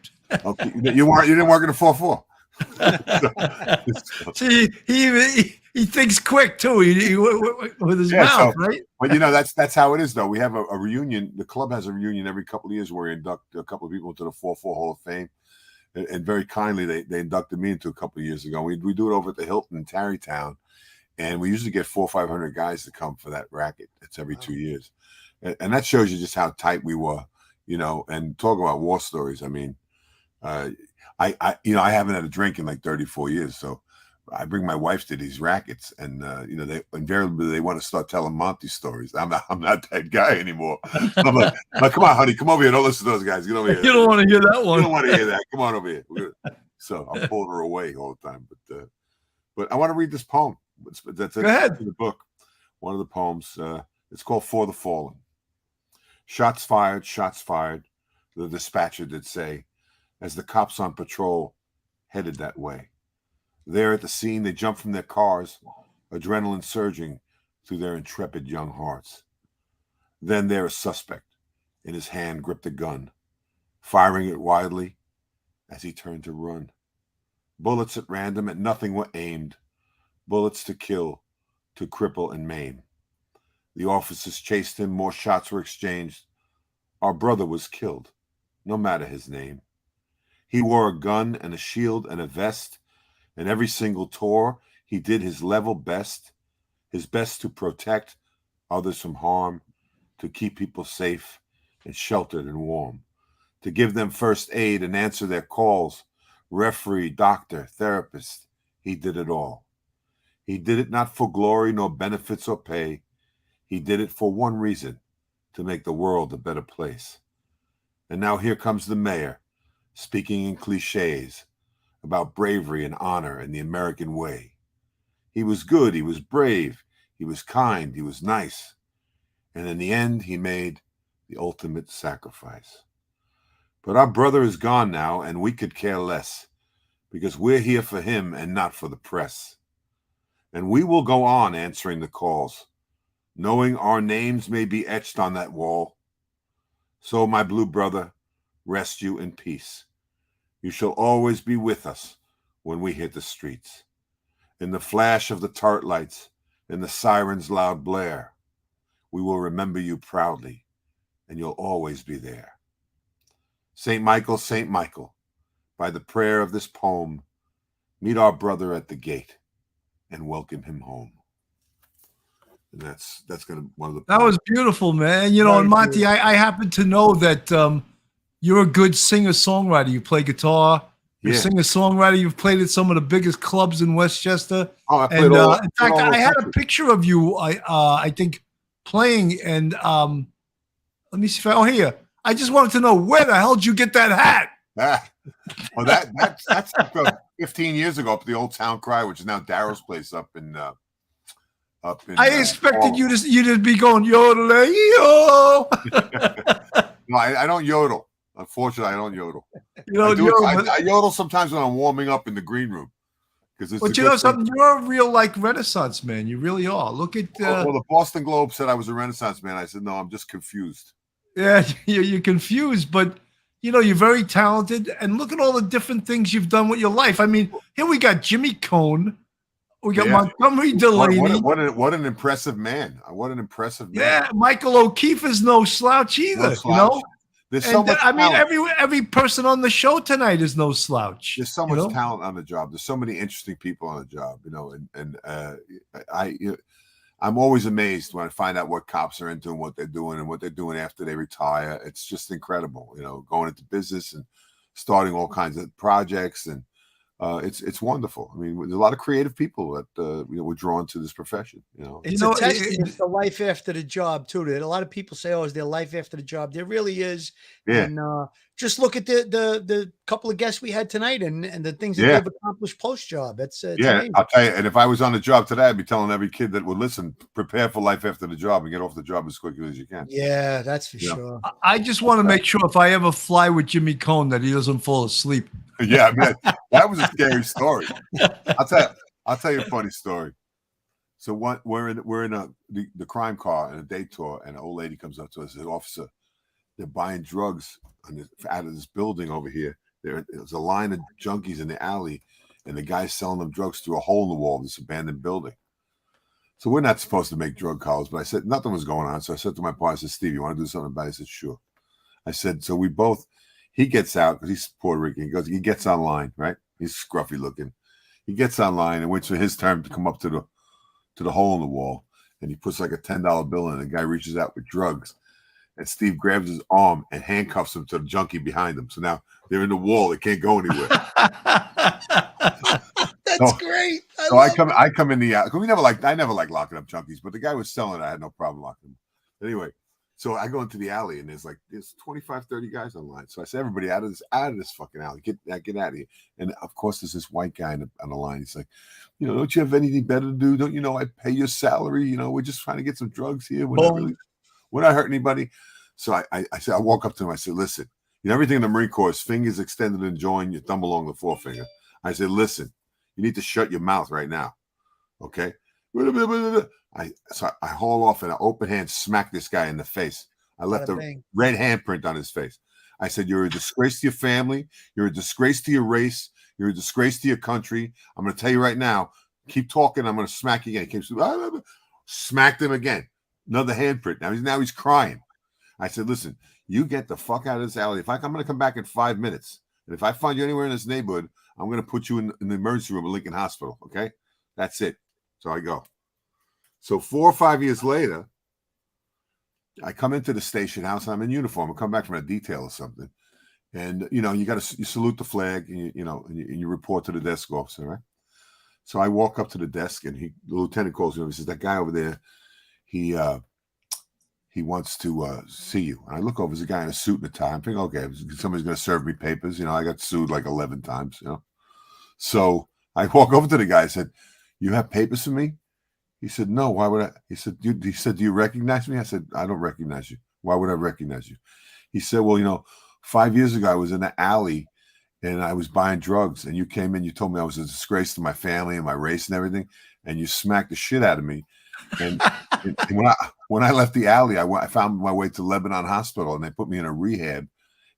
Okay. You didn't work in the 4-4. See, he thinks quick too. He with his mouth, right? But that's how it is, though. We have a reunion. The club has a reunion every couple of years where we induct a couple of people into the 4-4 Hall of Fame, and very kindly they inducted me into a couple of years ago. We do it over at the Hilton in Tarrytown, and we usually get 400 or 500 guys to come for that racket. It's every 2 years, and that shows you just how tight we were, And talk about war stories. I mean, I haven't had a drink in like 34 years, so I bring my wife to these rackets, and they invariably want to start telling Monty stories. I'm not that guy anymore. I'm like, come on, honey, come over here. Don't listen to those guys. Get over here. You don't want to hear that one. You don't want to hear that. Come on over here. So I'm pulling her away all the time. But I want to read this poem. Go ahead. The book. One of the poems. It's called "For the Fallen." Shots fired. The dispatcher did say, as the cops on patrol headed that way. There at the scene, they jumped from their cars, adrenaline surging through their intrepid young hearts. Then there a suspect, in his hand gripped a gun, firing it wildly as he turned to run. Bullets at random, at nothing were aimed. Bullets to kill, to cripple and maim. The officers chased him, more shots were exchanged. Our brother was killed, no matter his name. He wore a gun and a shield and a vest, and every single tour he did his level best, his best to protect others from harm, to keep people safe and sheltered and warm, to give them first aid and answer their calls, referee, doctor, therapist. He did it all. He did it not for glory nor benefits or pay. He did it for one reason, to make the world a better place. And now here comes the mayor, speaking in cliches about bravery and honor and the American way. He was good, he was brave, he was kind, he was nice. And in the end, he made the ultimate sacrifice. But our brother is gone now, and we could care less, because we're here for him and not for the press. And we will go on answering the calls, knowing our names may be etched on that wall. So, my blue brother, rest you in peace. You shall always be with us when we hit the streets. In the flash of the tart lights, in the siren's loud blare, we will remember you proudly, and you'll always be there. St. Michael, by the prayer of this poem, meet our brother at the gate and welcome him home. And that's gonna one of the. That was beautiful, man. You know, Very and Monty, beautiful. I happen to know that you're a good singer-songwriter. You play guitar. You're a Yeah. singer-songwriter. You've played at some of the biggest clubs in Westchester. Oh, I played And all. in fact, I had a picture of you. I think playing, and let me see if I. Oh, here. I just wanted to know, where the hell did you get that hat? Well, that's 15 years ago up at the Old Town Cry, which is now Darrow's place up in. I expected you to be going yodeling, yo. No, I don't yodel. Unfortunately, I don't yodel. You know, I yodel sometimes when I'm warming up in the green room. But you know something, you're a real Renaissance man. You really are. Look at well, the Boston Globe said I was a Renaissance man. I said no, I'm just confused. Yeah, you're confused, but you know, you're very talented, and look at all the different things you've done with your life. I mean, here we got Jimmy Cone, we got Montgomery Delaney. What an impressive man! What an impressive man! Yeah, MichaelO'Keefe is no slouch either. No slouch. You know, there's so much. I mean, every person on the show tonight is no slouch. There's so much talent on the job. There's so many interesting people on the job. You know, I'm always amazed when I find out what cops are into and what they're doing after they retire. It's just incredible, you know, going into business and starting all kinds of projects, and it's wonderful. I mean, there's a lot of creative people that were drawn to this profession. You know, it's a testament to life after the job too. A lot of people say, "Oh, is there life after the job?" There really is. Yeah. And just look at the couple of guests we had tonight and the things that they've accomplished post job. It's amazing. I'll tell you. And if I was on the job today, I'd be telling every kid that would listen, prepare for life after the job and get off the job as quickly as you can. Yeah, that's for sure. I just want to make sure if I ever fly with Jimmy Cone that he doesn't fall asleep. Yeah, man, that was a scary story. I'll tell you a funny story. So we're in the crime car in a day tour, and an old lady comes up to us and says, "Officer, they're buying drugs out of this building over here. There's a line of junkies in the alley, and the guy's selling them drugs through a hole in the wall of this abandoned building." So we're not supposed to make drug calls, but I said nothing was going on. So I said to my partner, I said, "Steve, you want to do something about it?" I said, "Sure." I said, so he gets out because he's Puerto Rican. He gets online, right? He's scruffy looking. He gets online and waits for his turn to come up to the hole in the wall, and he puts like a $10 bill in, and the guy reaches out with drugs. And Steve grabs his arm and handcuffs him to the junkie behind him. So now they're in the wall. They can't go anywhere. That's great. I come in the I never like locking up junkies, but the guy was selling it. I had no problem locking him. Anyway, so I go into the alley, and there's 25, 30 guys online. So I say, everybody out of this fucking alley. Get out of here. And of course, there's this white guy on the line. He's like, don't you have anything better to do? Don't you know I pay your salary? We're just trying to get some drugs here. We're not hurting anybody. So I said, I walk up to him. I said, listen, everything in the Marine Corps is fingers extended and joined, your thumb along the forefinger. I said, listen, you need to shut your mouth right now. Okay. So I haul off and I open hand smack this guy in the face. I left a red handprint on his face. I said, you're a disgrace to your family. You're a disgrace to your race. You're a disgrace to your country. I'm going to tell you right now, keep talking. I'm going to smack you again. He came, smacked him again. Another handprint. Now he's crying. I said, listen, you get the fuck out of this alley. I'm going to come back in 5 minutes. And if I find you anywhere in this neighborhood, I'm going to put you in the emergency room at Lincoln Hospital. Okay. That's it. So I go. So 4 or 5 years later, I come into the station house. And I'm in uniform. I come back from a detail or something. And, you salute the flag and you report to the desk officer, right? So I walk up to the desk and the lieutenant calls me. He says, that guy over there, he wants to see you. And I look over, there's a guy in a suit and a tie. I'm thinking, okay, somebody's going to serve me papers. I got sued like 11 times, So I walk over to the guy. I said, you have papers for me? He said, no, why would I? He said, do you recognize me? I said, I don't recognize you. Why would I recognize you? He said, well, 5 years ago, I was in the alley and I was buying drugs, and you came in, you told me I was a disgrace to my family and my race and everything, and you smacked the shit out of me. And, and when I left the alley, I found my way to Lebanon Hospital, and they put me in a rehab,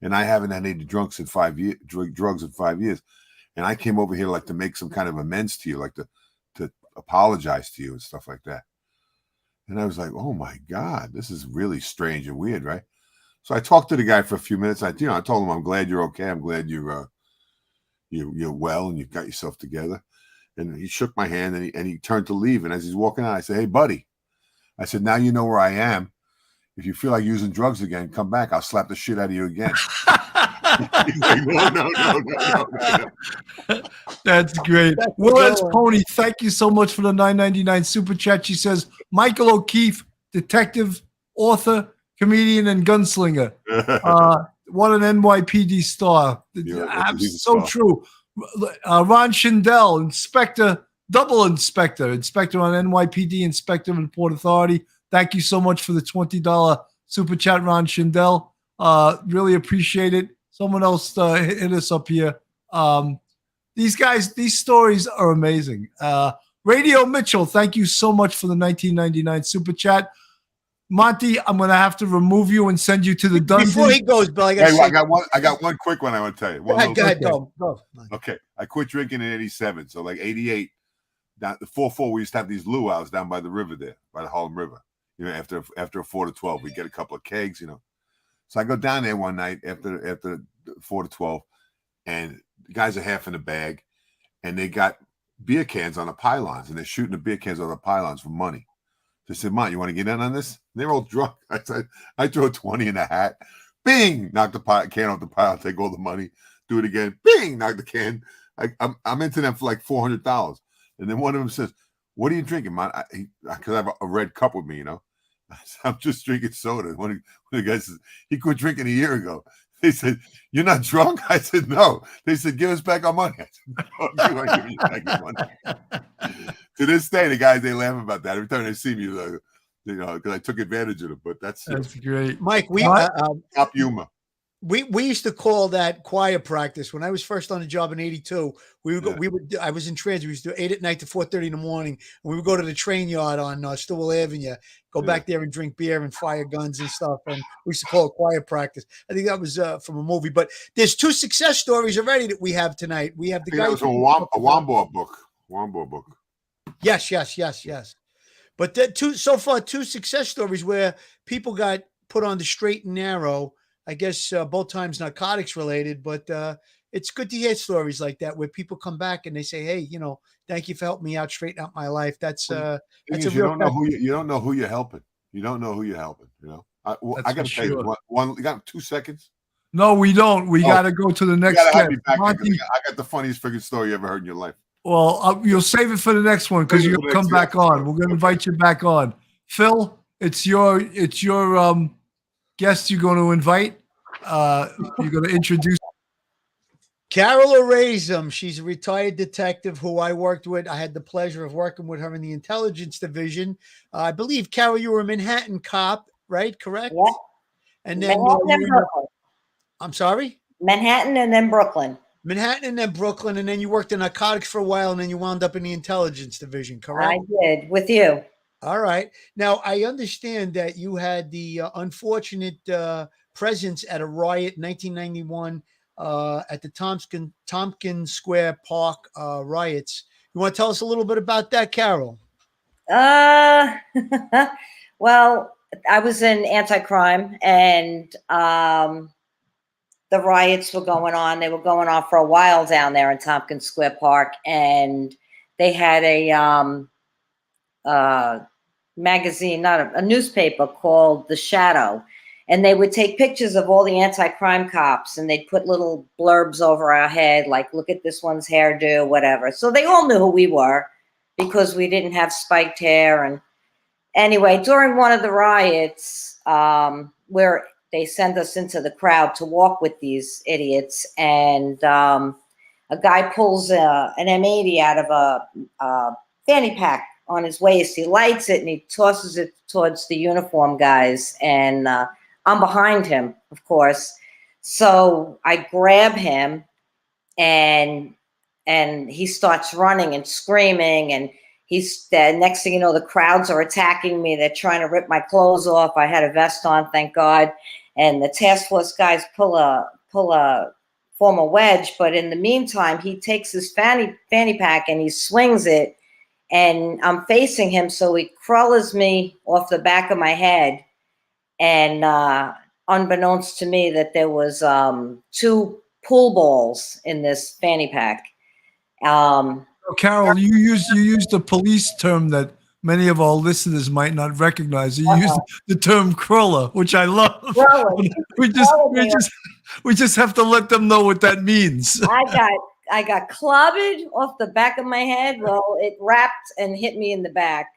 and I haven't had any drugs in 5 years. Drugs in 5 years, and I came over here like to make some kind of amends to you, like to apologize to you and stuff like that. And I was like, oh my God, this is really strange and weird, right? So I talked to the guy for a few minutes. I told him, I'm glad you're okay. I'm glad you're well and you've got yourself together. And he shook my hand and he turned to leave. And as he's walking out, I said, hey, buddy. I said, now you know where I am. If you feel like using drugs again, come back. I'll slap the shit out of you again. He's like, no. That's great. Willis Pony, thank you so much for the $9.99 super chat. She says, Michael O'Keefe, detective, author, comedian, and gunslinger. What an NYPD star. So true. Ron Schindel, inspector, double inspector on NYPD, inspector in Port Authority. Thank you so much for the $20 super chat, Ron Schindel. Really appreciate it. Someone else hit us up here. These stories are amazing. Radio Mitchell, thank you so much for the $19.99 super chat. Monty, I'm going to have to remove you and send you to the dungeon. Before he goes, Bill, I got one quick one I want to tell you. Go ahead. Okay. I quit drinking in 87. So like 88, down the 4-4, we used to have these luau's down by the river there, by the Harlem River. After a 4 to 12, we get a couple of kegs, So I go down there one night after 4 to 12, and the guys are half in the bag, and they got beer cans on the pylons, and they're shooting the beer cans on the pylons for money. They said, Mont, you want to get in on this? And they're all drunk. I said, I throw a 20 in a hat. Bing! Knock the can off the pile, take all the money, do it again. Bing! Knock the can. I'm into them for like $400. And then one of them says, what are you drinking, Mont? Because I have a red cup with me, I said, I'm just drinking soda. One of the guys says, he quit drinking a year ago. They said, you're not drunk? I said, no. They said, give us back our money. I said, no, you ain't giving you back your money. To this day, the guys, they laugh about that. Every time they see me, because I took advantage of them. But that's great. Mike, top humor. We used to call that choir practice. When I was first on the job in 82, I was in transit. We used to do 8 at night to 4:30 in the morning. And we would go to the train yard on Stowell Avenue, go back there and drink beer and fire guns and stuff. And we used to call it choir practice. I think that was from a movie. But there's 2 success stories already that we have tonight. We have the guy. That was a Wombo book. Wombo book. Yes. But so far, 2 success stories where people got put on the straight and narrow. I guess both times narcotics related, but it's good to hear stories like that where people come back and they say, "Hey, thank you for helping me out, straighten out my life." That's a real. You don't know who you're helping. You don't know who you're helping. I got to tell you one. You got 2 seconds? No, we don't. We got to go to the next guest. I got the funniest freaking story you ever heard in your life. Well, you'll save it for the next one because you'll come back on. We're going to invite you back on. Phil, it's your guest you're going to invite. You're going to introduce Carol Erasum. She's a retired detective who I worked with. I had the pleasure of working with her in the intelligence division. I believe, Carol, you were a Manhattan cop, right? Correct? Yeah. And then I'm sorry? Manhattan and then Brooklyn. Manhattan and then Brooklyn, and then you worked in narcotics for a while, and then you wound up in the intelligence division, correct? I did, with you. All right. Now, I understand that you had the unfortunate presence at a riot in 1991 at the Tompkins Square Park riots. You want to tell us a little bit about that, Carol? Well, I was in anti-crime, and the riots were going on. They were going on for a while down there in Tompkins Square Park, and they had a magazine, not a newspaper called The Shadow, and they would take pictures of all the anti-crime cops, and they'd put little blurbs over our head, like, look at this one's hairdo, whatever. So they all knew who we were because we didn't have spiked hair. And anyway, during one of the riots, where they sent us into the crowd to walk with these idiots, and a guy pulls an M80 out of a fanny pack on his waist. He lights it and he tosses it towards the uniform guys, and I'm behind him, of course. So I grab him, and he starts running and screaming, and he's the next thing you know, the crowds are attacking me. They're trying to rip my clothes off. I had a vest on, thank God. And the task force guys form a wedge, but in the meantime, he takes his fanny pack and he swings it, and I'm facing him, so he crawls me off the back of my head, and unbeknownst to me that there was 2 pool balls in this fanny pack. Carol, you used a police term that many of our listeners might not recognize. You used the term crawler, which I love. We just have to let them know what that means. I got clobbered off the back of my head. Well, it wrapped and hit me in the back.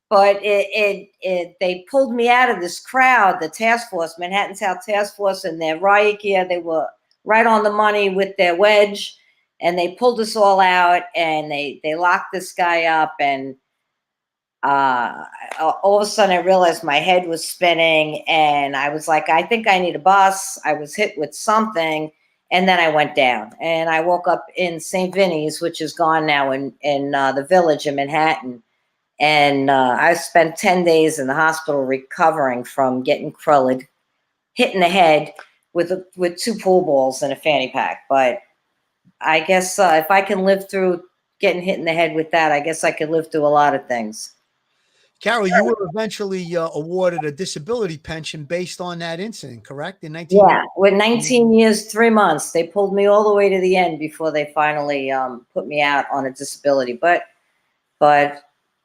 But they pulled me out of this crowd, the task force, Manhattan South Task Force, and their riot gear. They were right on the money with their wedge, and they pulled us all out, and they locked this guy up, and all of a sudden I realized my head was spinning, and I was like, I think I need a bus. I was hit with something, and then I went down, and I woke up in St. Vinny's, which is gone now, in the Village in Manhattan. And I spent 10 days in the hospital recovering from getting crulled, hit in the head with 2 pool balls and a fanny pack. But I guess if I can live through getting hit in the head with that, I guess I could live through a lot of things. Carol, you were eventually awarded a disability pension based on that incident, correct? In 19 Yeah, with 19 years, 3 months. They pulled me all the way to the end before they finally put me out on a disability. But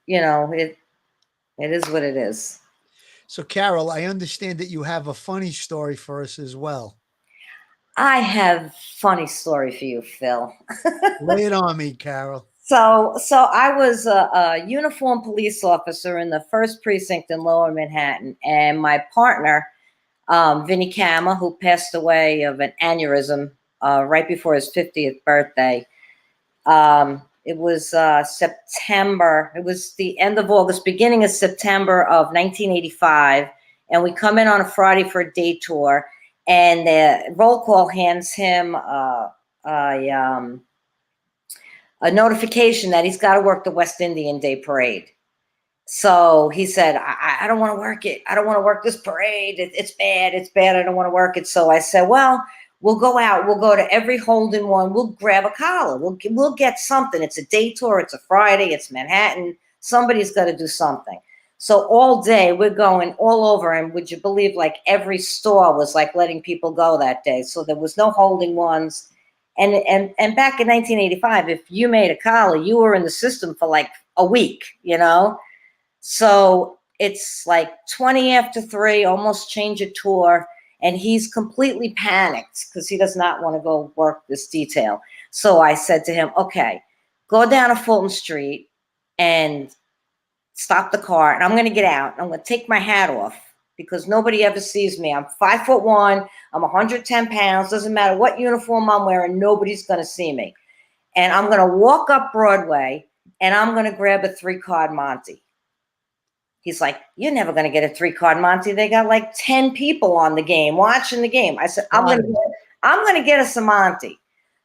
you know, it is what it is. So, Carol, I understand that you have a funny story for us as well. I have a funny story for you, Phil. Lay it on me, Carol. So I was a uniformed police officer in the 1st Precinct in Lower Manhattan, and my partner, Vinny Kama, who passed away of an aneurysm right before his 50th birthday. It was September. It was the end of August, beginning of September of 1985. And we come in on a Friday for a day tour, and the roll call hands him a notification that he's got to work the West Indian Day Parade. So he said, I don't want to work it. I don't want to work this parade. It's bad. It's bad. I don't want to work it. So I said, well, we'll go out. We'll go to every Holden one. We'll grab a collar. We'll get something. It's a day tour. It's a Friday. It's Manhattan. Somebody's got to do something. So all day we're going all over. And would you believe, like, every store was like letting people go that day. So there was no holding ones. And back in 1985, if you made a collar, you were in the system for like a week, you know? So it's like 20 after 3, almost change a tour. And he's completely panicked because he does not want to go work this detail. So I said to him, okay, go down to Fulton Street and stop the car. And I'm going to get out. I'm going to take my hat off because nobody ever sees me. I'm 5'1". I'm 110 pounds. Doesn't matter what uniform I'm wearing. Nobody's going to see me. And I'm going to walk up Broadway, and I'm going to grab a 3-card Monty. He's like, you're never going to get a 3-card Monty. They got like 10 people on the game, watching the game. I said, I'm going to get us a Monty.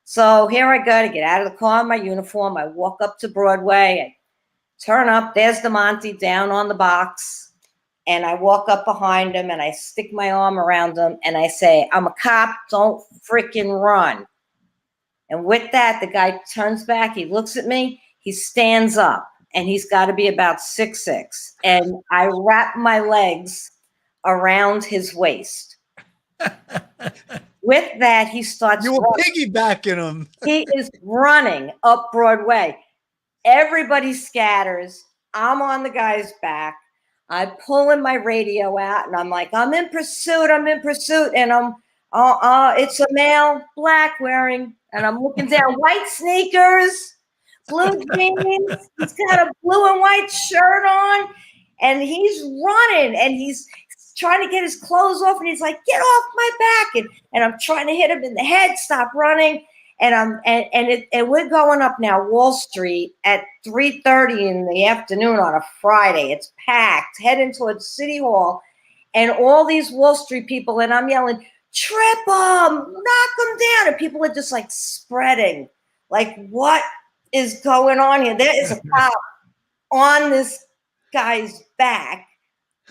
So here I go to get out of the car in my uniform. I walk up to Broadway. I turn up. There's the Monty down on the box. And I walk up behind him, and I stick my arm around him, and I say, I'm a cop. Don't freaking run. And with that, the guy turns back. He looks at me. He stands up. And he's got to be about 6'6". And I wrap my legs around his waist. With that, he starts. You were piggybacking him. He is running up Broadway. Everybody scatters. I'm on the guy's back. I'm pulling my radio out, and I'm like, I'm in pursuit. I'm in pursuit. And it's a male, black wearing, and I'm looking down, white sneakers. Blue jeans, he's got a blue and white shirt on, and he's running, and he's trying to get his clothes off, and he's like, get off my back, and I'm trying to hit him in the head, stop running, and we're going up now Wall Street at 3:30 in the afternoon on a Friday. It's packed, heading towards City Hall, and all these Wall Street people, and I'm yelling, trip them, knock them down. And people are just like spreading. Like, what is going on here? There is a cop on this guy's back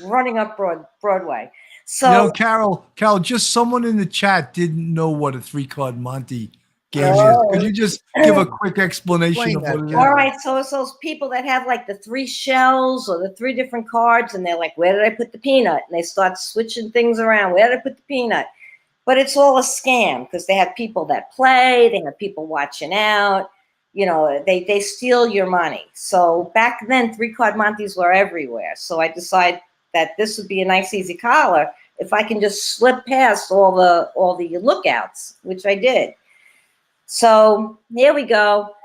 running up Broadway. So, Carol, just someone in the chat didn't know what a 3-card Monte game is. Could you just give a quick explanation of what it is? All right, so it's those people that have like the 3 shells or the 3 different cards, and they're like, where did I put the peanut? And they start switching things around. Where did I put the peanut? But it's all a scam because they have people that play, they have people watching out. You know, they steal your money. So back then, 3-card Montes were everywhere. So I decided that this would be a nice, easy collar if I can just slip past all the lookouts, which I did. So here we go.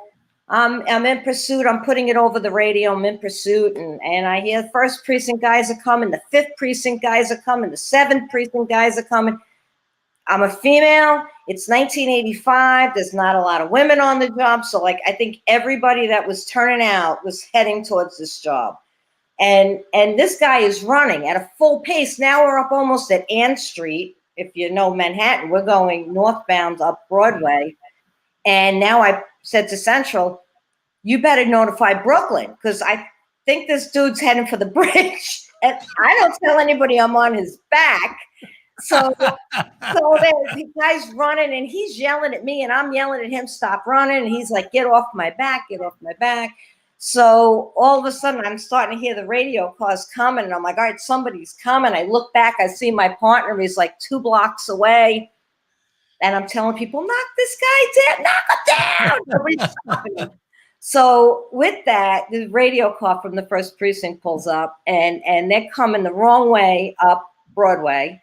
I'm in pursuit. I'm putting it over the radio. I'm in pursuit, and I hear the 1st precinct guys are coming, the 5th precinct guys are coming, the 7th precinct guys are coming. I'm a female. It's 1985. There's not a lot of women on the job, so like I think everybody that was turning out was heading towards this job. And this guy is running at a full pace. Now we're up almost at Ann Street. If you know Manhattan, we're going northbound up Broadway. And now I said to Central, you better notify Brooklyn because I think this dude's heading for the bridge. And I don't tell anybody I'm on his back. So the guy's running and he's yelling at me and I'm yelling at him, stop running. And he's like, get off my back, get off my back. So all of a sudden I'm starting to hear the radio cars coming and I'm like, all right, somebody's coming. I look back, I see my partner, he's like 2 blocks away. And I'm telling people, knock this guy down, knock him down. Nobody's stopping him. So with that, the radio car from the 1st precinct pulls up and they're coming the wrong way up Broadway.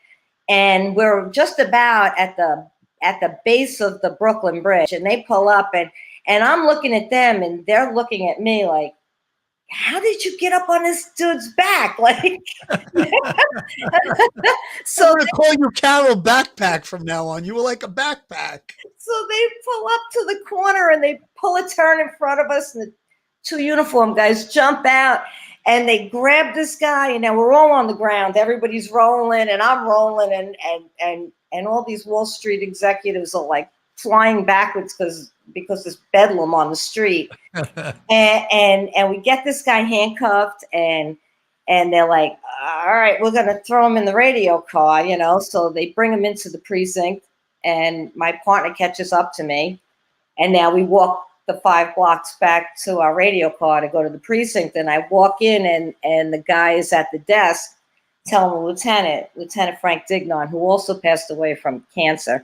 And we're just about at the base of the Brooklyn Bridge. And they pull up and I'm looking at them and they're looking at me like, how did you get up on this dude's back? Like, So I'm gonna call you Carol Backpack from now on. You were like a backpack. So they pull up to the corner and they pull a turn in front of us, and the 2 uniform guys jump out and they grab this guy, and now we're all on the ground. Everybody's rolling and I'm rolling, and all these Wall Street executives are like flying backwards because there's bedlam on the street. and we get this guy handcuffed and they're like, all right, we're going to throw him in the radio car, you know? So they bring him into the precinct and my partner catches up to me. And now we walk the 5 blocks back to our radio car to go to the precinct. And I walk in and the guy is at the desk telling Lieutenant Frank Dignon, who also passed away from cancer.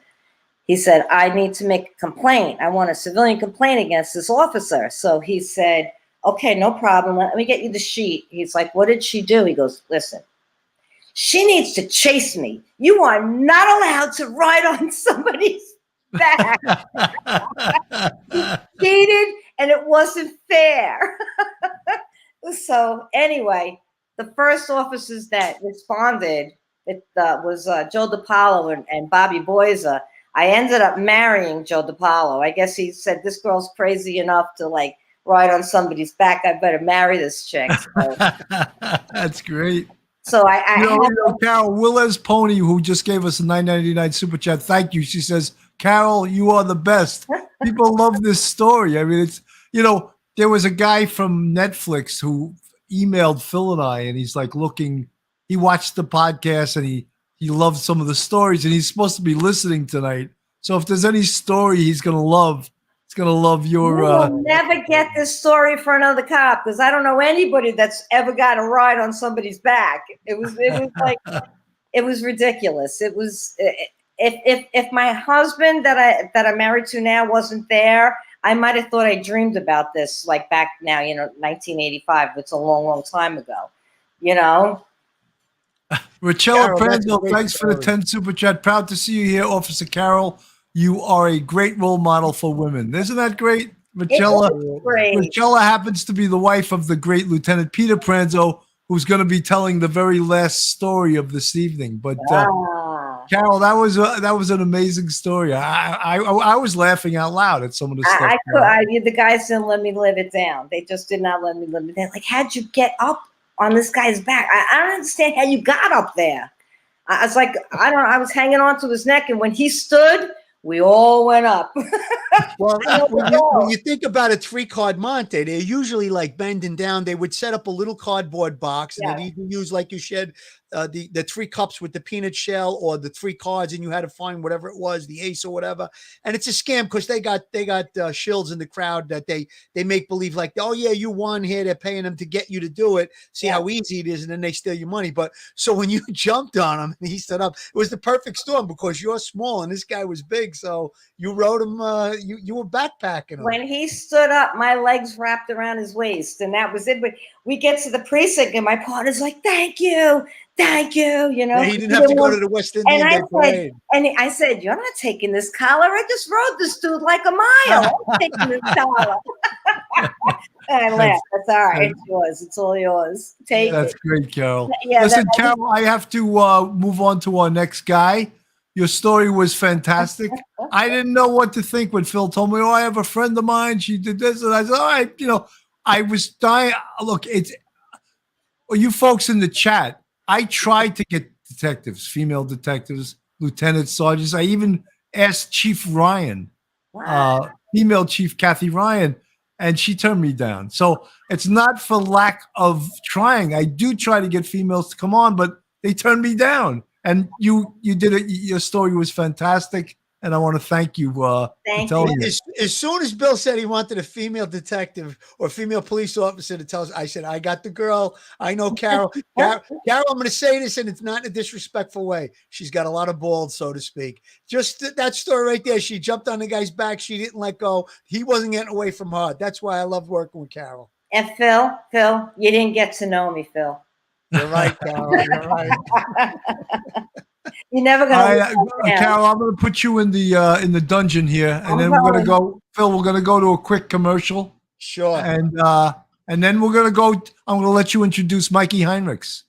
He said, I need to make a complaint. I want a civilian complaint against this officer. So he said, okay, no problem. Let me get you the sheet. He's like, what did she do? He goes, listen, she needs to chase me. You are not allowed to ride on somebody's back. He cheated and it wasn't fair. So anyway, the first officers that responded, it was Joe DiPaolo and Bobby Boyza. I ended up marrying Joe DiPaolo. I guess he said, this girl's crazy enough to like ride on somebody's back. I better marry this chick. So, that's great. So I Carol, Willez Pony, who just gave us a $9.99 super chat. Thank you. She says, Carol, you are the best. People love this story. I mean, it's, you know, there was a guy from Netflix who emailed Phil and I, and he's like he watched the podcast and he loved some of the stories, and he's supposed to be listening tonight. So if there's any story he's going to love, he's going to love your... We'll never get this story for another cop because I don't know anybody that's ever got a ride on somebody's back. It was like, it was ridiculous. It was, if my husband that I'm married to now wasn't there, I might have thought I dreamed about this like back now, 1985. It's a long, long time ago, Rachella Pranzo, thanks for the 10 super chat. Proud to see you here, Officer Carol. You are a great role model for women. Isn't that great? Rachella happens to be the wife of the great Lieutenant Peter Pranzo, who's going to be telling the very last story of this evening. But Carol, that was an amazing story. I was laughing out loud at some of the stuff. The guys didn't let me live it down. They just did not let me live it down. Like, how'd you get up on this guy's back? I don't understand how you got up there. I was like, I don't know, I was hanging on to his neck, and when he stood, we all went up. Well, when you think about a 3-card Monte, they're usually like bending down. They would set up a little cardboard box, and Yeah. they'd either use, like you said, the 3 cups with the peanut shell, or the 3 cards, and you had to find whatever it was, the ace or whatever. And it's a scam because they got shills in the crowd that they make believe like, oh yeah, you won here. They're paying them to get you to do it. See how easy it is, and then they steal your money. But so when you jumped on him and he stood up, it was the perfect storm because you're small and this guy was big. So you rode him. You were backpacking him. When he stood up, my legs wrapped around his waist, and that was it. But we get to the precinct, and my partner's like, "Thank you, thank you." You know, Yeah, he didn't have to go to the West Indian Day parade. And I said, "You're not taking this collar. I just rode this dude like a mile. I'm taking this collar." And I laughed. That's all right. It's yours. It's all yours. Take That's it. great, Carol. Yeah, Listen, Carol, I have to move on to our next guy. Your story was fantastic. I didn't know what to think when Phil told me, oh, I have a friend of mine. She did this. And I said, all right, I was dying. Look, you folks in the chat, I tried to get detectives, female detectives, lieutenant sergeants. I even asked Chief Ryan, female Chief Kathy Ryan, and she turned me down. So it's not for lack of trying. I do try to get females to come on, but they turned me down. And you did it. Your story was fantastic, and I want to thank you for telling me. As soon as Bill said he wanted a female detective or female police officer to tell us, I said, I got the girl. I know Carol. Carol, I'm going to say this, and it's not in a disrespectful way. She's got a lot of balls, so to speak. Just that story right there. She jumped on the guy's back. She didn't let go. He wasn't getting away from her. That's why I love working with Carol. And Phil, you didn't get to know me, Phil. You're right, Carol. You're right. You're never gonna. Carol, I'm gonna put you in the dungeon here, and then we're gonna go. Phil, we're gonna go to a quick commercial. Sure. And then we're gonna go. I'm gonna let you introduce MichaelHinrichs.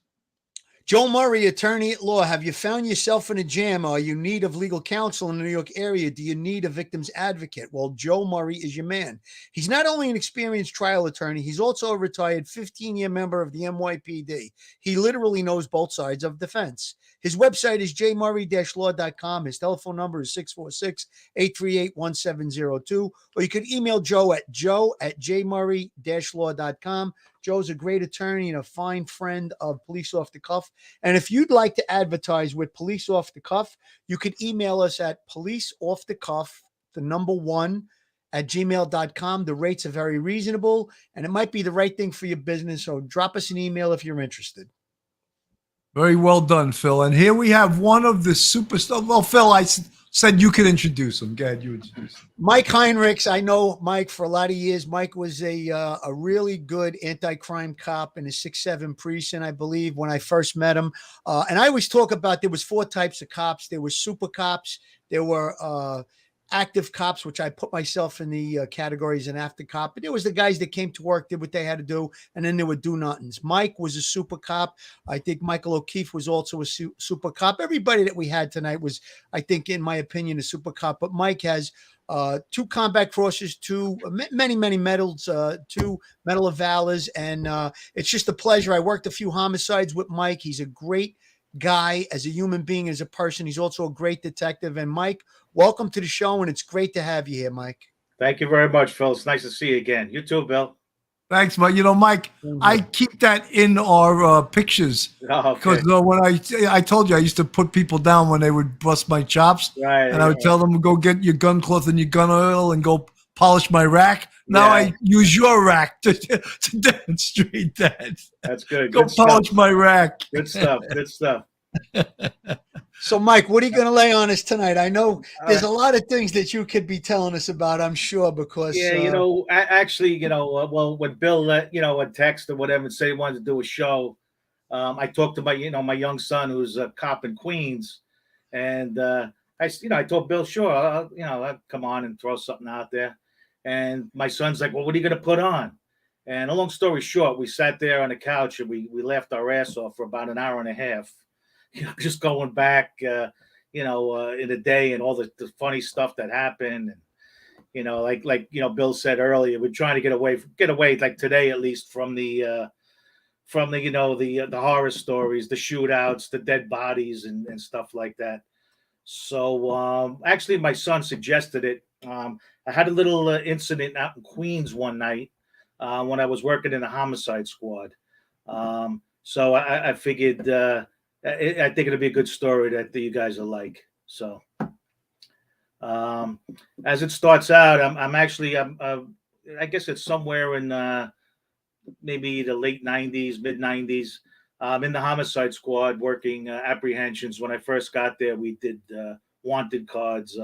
Joe Murray, attorney at law. Have you found yourself in a jam? Are you in need of legal counsel in the New York area? Do you need a victim's advocate? Well, Joe Murray is your man. He's not only an experienced trial attorney, he's also a retired 15-year member of the NYPD. He literally knows both sides of the fence. His website is jmurray-law.com. His telephone number is 646-838-1702. Or you could email Joe at jmurray-law.com. Joe's a great attorney and a fine friend of Police Off the Cuff. And if you'd like to advertise with Police Off the Cuff, you could email us at policeoffthecuff1@gmail.com. The rates are very reasonable, and it might be the right thing for your business. So drop us an email if you're interested. Very well done, Phil. And here we have one of the superstars. Well, Phil, I said you could introduce him. Go ahead, you introduce him. MichaelHinrichs. I know Mike for a lot of years. Mike was a really good anti-crime cop in the 6-7 precinct, I believe, when I first met him. And I always talk about there was 4 types of cops. There were super cops. There were active cops, which I put myself in the category as an active cop. But there was the guys that came to work, did what they had to do, and then there were do-nothings. Mike was a super cop. I think MichaelO'Keefe was also a super cop. Everybody that we had tonight was, I think, in my opinion, a super cop. But Mike has 2 combat crosses, many medals, 2 Medal of Valors, and it's just a pleasure. I worked a few homicides with Mike. He's a great guy as a human being, as a person. He's also a great detective. And Mike, welcome to the show, and it's great to have you here, Mike. Thank you very much, Phil. It's nice to see you again. You too, Bill. Thanks, Mike. Mike, I keep that in our pictures because when I told you I used to put people down when they would bust my chops, and I would tell them, go get your gun cloth and your gun oil and go polish my rack. Now I use your rack to demonstrate that. That's good. Go polish my rack. Good stuff. Good stuff. So, Mike, what are you going to lay on us tonight? I know there's a lot of things that you could be telling us about, I'm sure, because actually, well, when Bill let a text or whatever and say he wanted to do a show, I talked to my young son who's a cop in Queens, and I told Bill, sure, I'll come on and throw something out there, and my son's like, well, what are you going to put on? And a long story short, we sat there on the couch and we laughed our ass off for about an hour and a half. Just going back, in the day and all the funny stuff that happened. And, like Bill said earlier, we're trying to get away like today, at least from the from the the horror stories, the shootouts, the dead bodies, and stuff like that. So actually, my son suggested it. I had a little incident out in Queens one night when I was working in a homicide squad. So I figured I think it'll be a good story that you guys will like. So as it starts out, I'm actually I guess it's somewhere in maybe the late '90s, mid '90s. In the homicide squad working apprehensions. When I first got there, we did wanted cards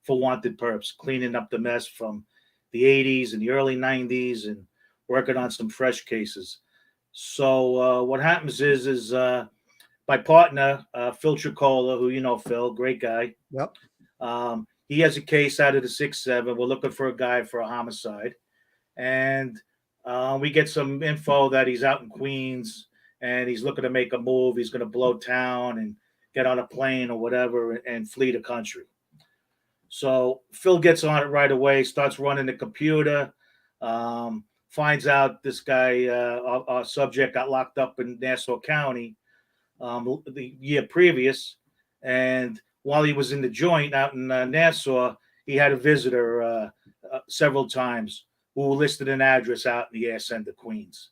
for wanted perps, cleaning up the mess from the '80s and the early '90s, and working on some fresh cases. So what happens is my partner Phil Tricola, who you know, Phil, great guy. Yep. He has a case out of the 6-7. We're looking for a guy for a homicide, and we get some info that he's out in Queens and he's looking to make a move. He's going to blow town and get on a plane or whatever and flee the country. So Phil gets on it right away, starts running the computer, finds out this guy, our subject, got locked up in Nassau County the year previous. And while he was in the joint out in Nassau, he had a visitor several times who listed an address out in the air end of Queens.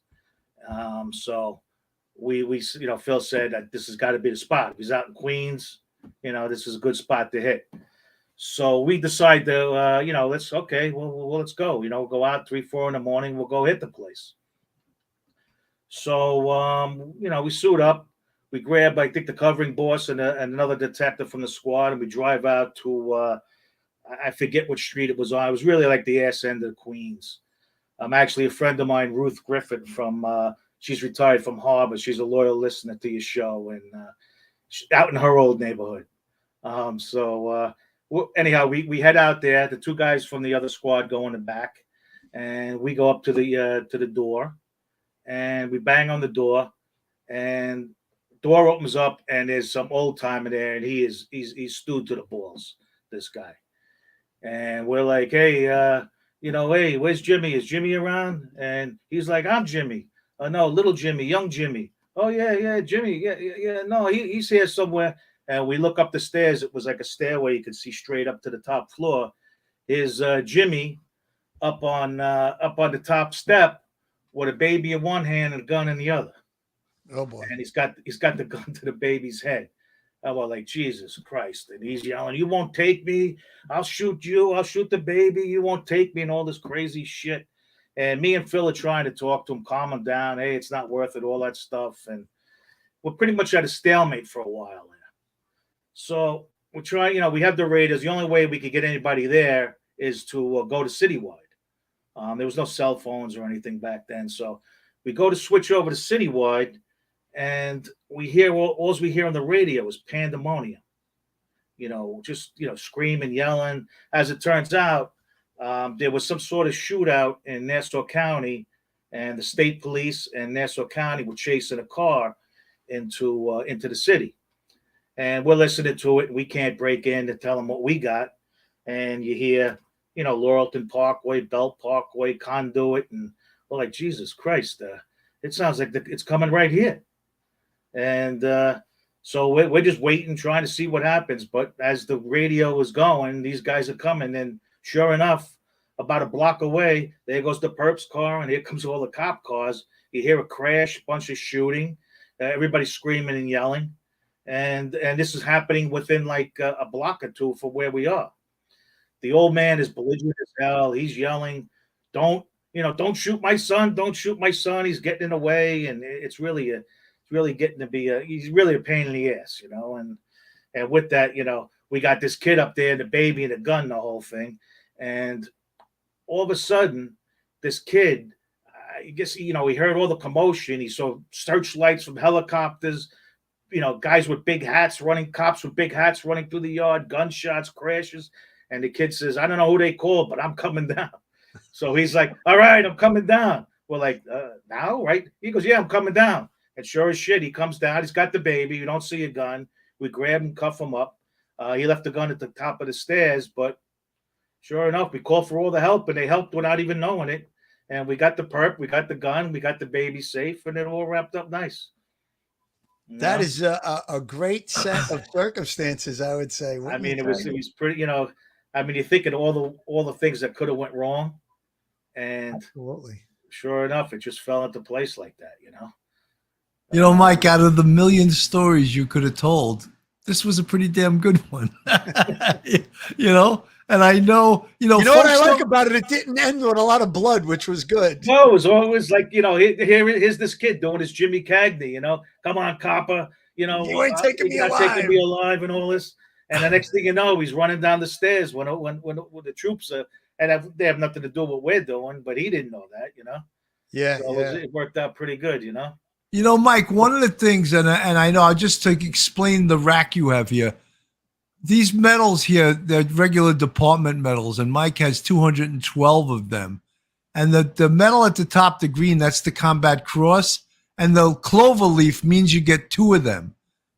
So we Phil said that this has got to be the spot. If he's out in Queens, this is a good spot to hit. So we decide to, let's go. Go out 3, 4 in the morning. We'll go hit the place. So we suit up. We grab, I think, the covering boss and another detective from the squad, and we drive out to I forget what street it was on. It was really like the ass end of Queens. Actually, a friend of mine, Ruth Griffin, she's retired from Harbor. She's a loyal listener to your show, and out in her old neighborhood. Anyhow, we head out there. The 2 guys from the other squad go in the back, and we go up to the door, and we bang on the door, and door opens up, and there's some old timer there, and he's stewed to the balls, this guy. And we're like, hey, hey, where's Jimmy? Is Jimmy around? And he's like, I'm Jimmy. Oh, no, little Jimmy, young Jimmy. Oh, yeah, Jimmy. Yeah. No, he's here somewhere. And we look up the stairs. It was like a stairway. You could see straight up to the top floor. Here's Jimmy up on the top step with a baby in one hand and a gun in the other. Oh, boy. And he's got the gun to the baby's head. I was like, Jesus Christ. And he's yelling, you won't take me. I'll shoot you. I'll shoot the baby. You won't take me, and all this crazy shit. And me and Phil are trying to talk to him, calm him down. Hey, it's not worth it, all that stuff. And we're pretty much at a stalemate for a while. So we're trying, we have the radios. The only way we could get anybody there is to go to Citywide. There was no cell phones or anything back then. So we go to switch over to Citywide, and we hear all we hear on the radio is pandemonium. Just screaming, yelling. As it turns out, there was some sort of shootout in Nassau County, and the state police and Nassau County were chasing a car into the city. And we're listening to it, and we can't break in to tell them what we got. And you hear, Laurelton Parkway, Belt Parkway, Conduit, and we're like, Jesus Christ, it sounds like it's coming right here. And so we're just waiting, trying to see what happens. But as the radio is going, these guys are coming. And sure enough, about a block away, there goes the perps car, and here comes all the cop cars. You hear a crash, bunch of shooting, everybody's screaming and yelling. And this is happening within like a block or 2 from where we are. The old man is belligerent as hell. He's yelling, don't shoot my son. Don't shoot my son. He's getting in the way. And it's really getting to be he's really a pain in the ass, and with that, we got this kid up there, the baby and the gun, the whole thing. And all of a sudden, this kid, I guess, he heard all the commotion. He saw searchlights from helicopters, guys with big hats running, cops with big hats running through the yard, gunshots, crashes. And the kid says, I don't know who they called, but I'm coming down. So he's like, all right, I'm coming down. We're like, now, right? He goes, yeah, I'm coming down. And sure as shit, he comes down. He's got the baby. You don't see a gun. We grab him, cuff him up. He left the gun at the top of the stairs, but sure enough, we called for all the help, and they helped without even knowing it. and we got the perp, we got the gun, we got the baby safe, and it all wrapped up nice. That is a great set of circumstances, I would say. I mean, it was pretty. I mean, you think of all the things that could have went wrong, and Absolutely. sure enough, it just fell into place like that. Mike, out of the million stories you could have told, this was a pretty damn good one. And I know, what I like about it? It didn't end with a lot of blood, which was good. No, it was always like, here's this kid doing his Jimmy Cagney, come on, copper, you ain't taking me alive. Taking me alive and all this. And the next thing you know, he's running down the stairs when the troops are, and they have nothing to do with what we're doing, but he didn't know that, Yeah, so it worked out pretty good, Mike, one of the things, and I know, just to explain the rack you have here, these medals here, they're regular department medals, and Mike has 212 of them. And the medal at the top, the green, that's the Combat Cross, and the clover leaf means you get 2 of them.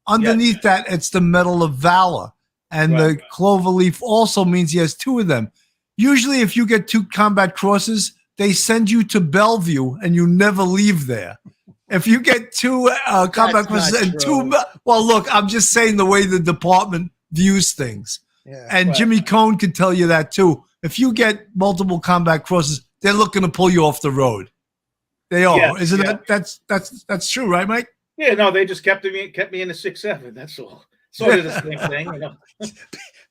Underneath that, it's the Medal of Valor, and the clover leaf also means he has 2 of them. Usually, if you get 2 Combat Crosses, they send you to Bellevue, and you never leave there. If you get 2 Combat Crosses and 2, well, look, I'm just saying the way the department views things. Yeah, and Jimmy Cohn can tell you that too. If you get multiple Combat Crosses, they're looking to pull you off the road. They are. Yeah, Isn't that's true, right, Mike? Yeah, no, they just kept me in the 6.7. That's all. Sort of the same thing,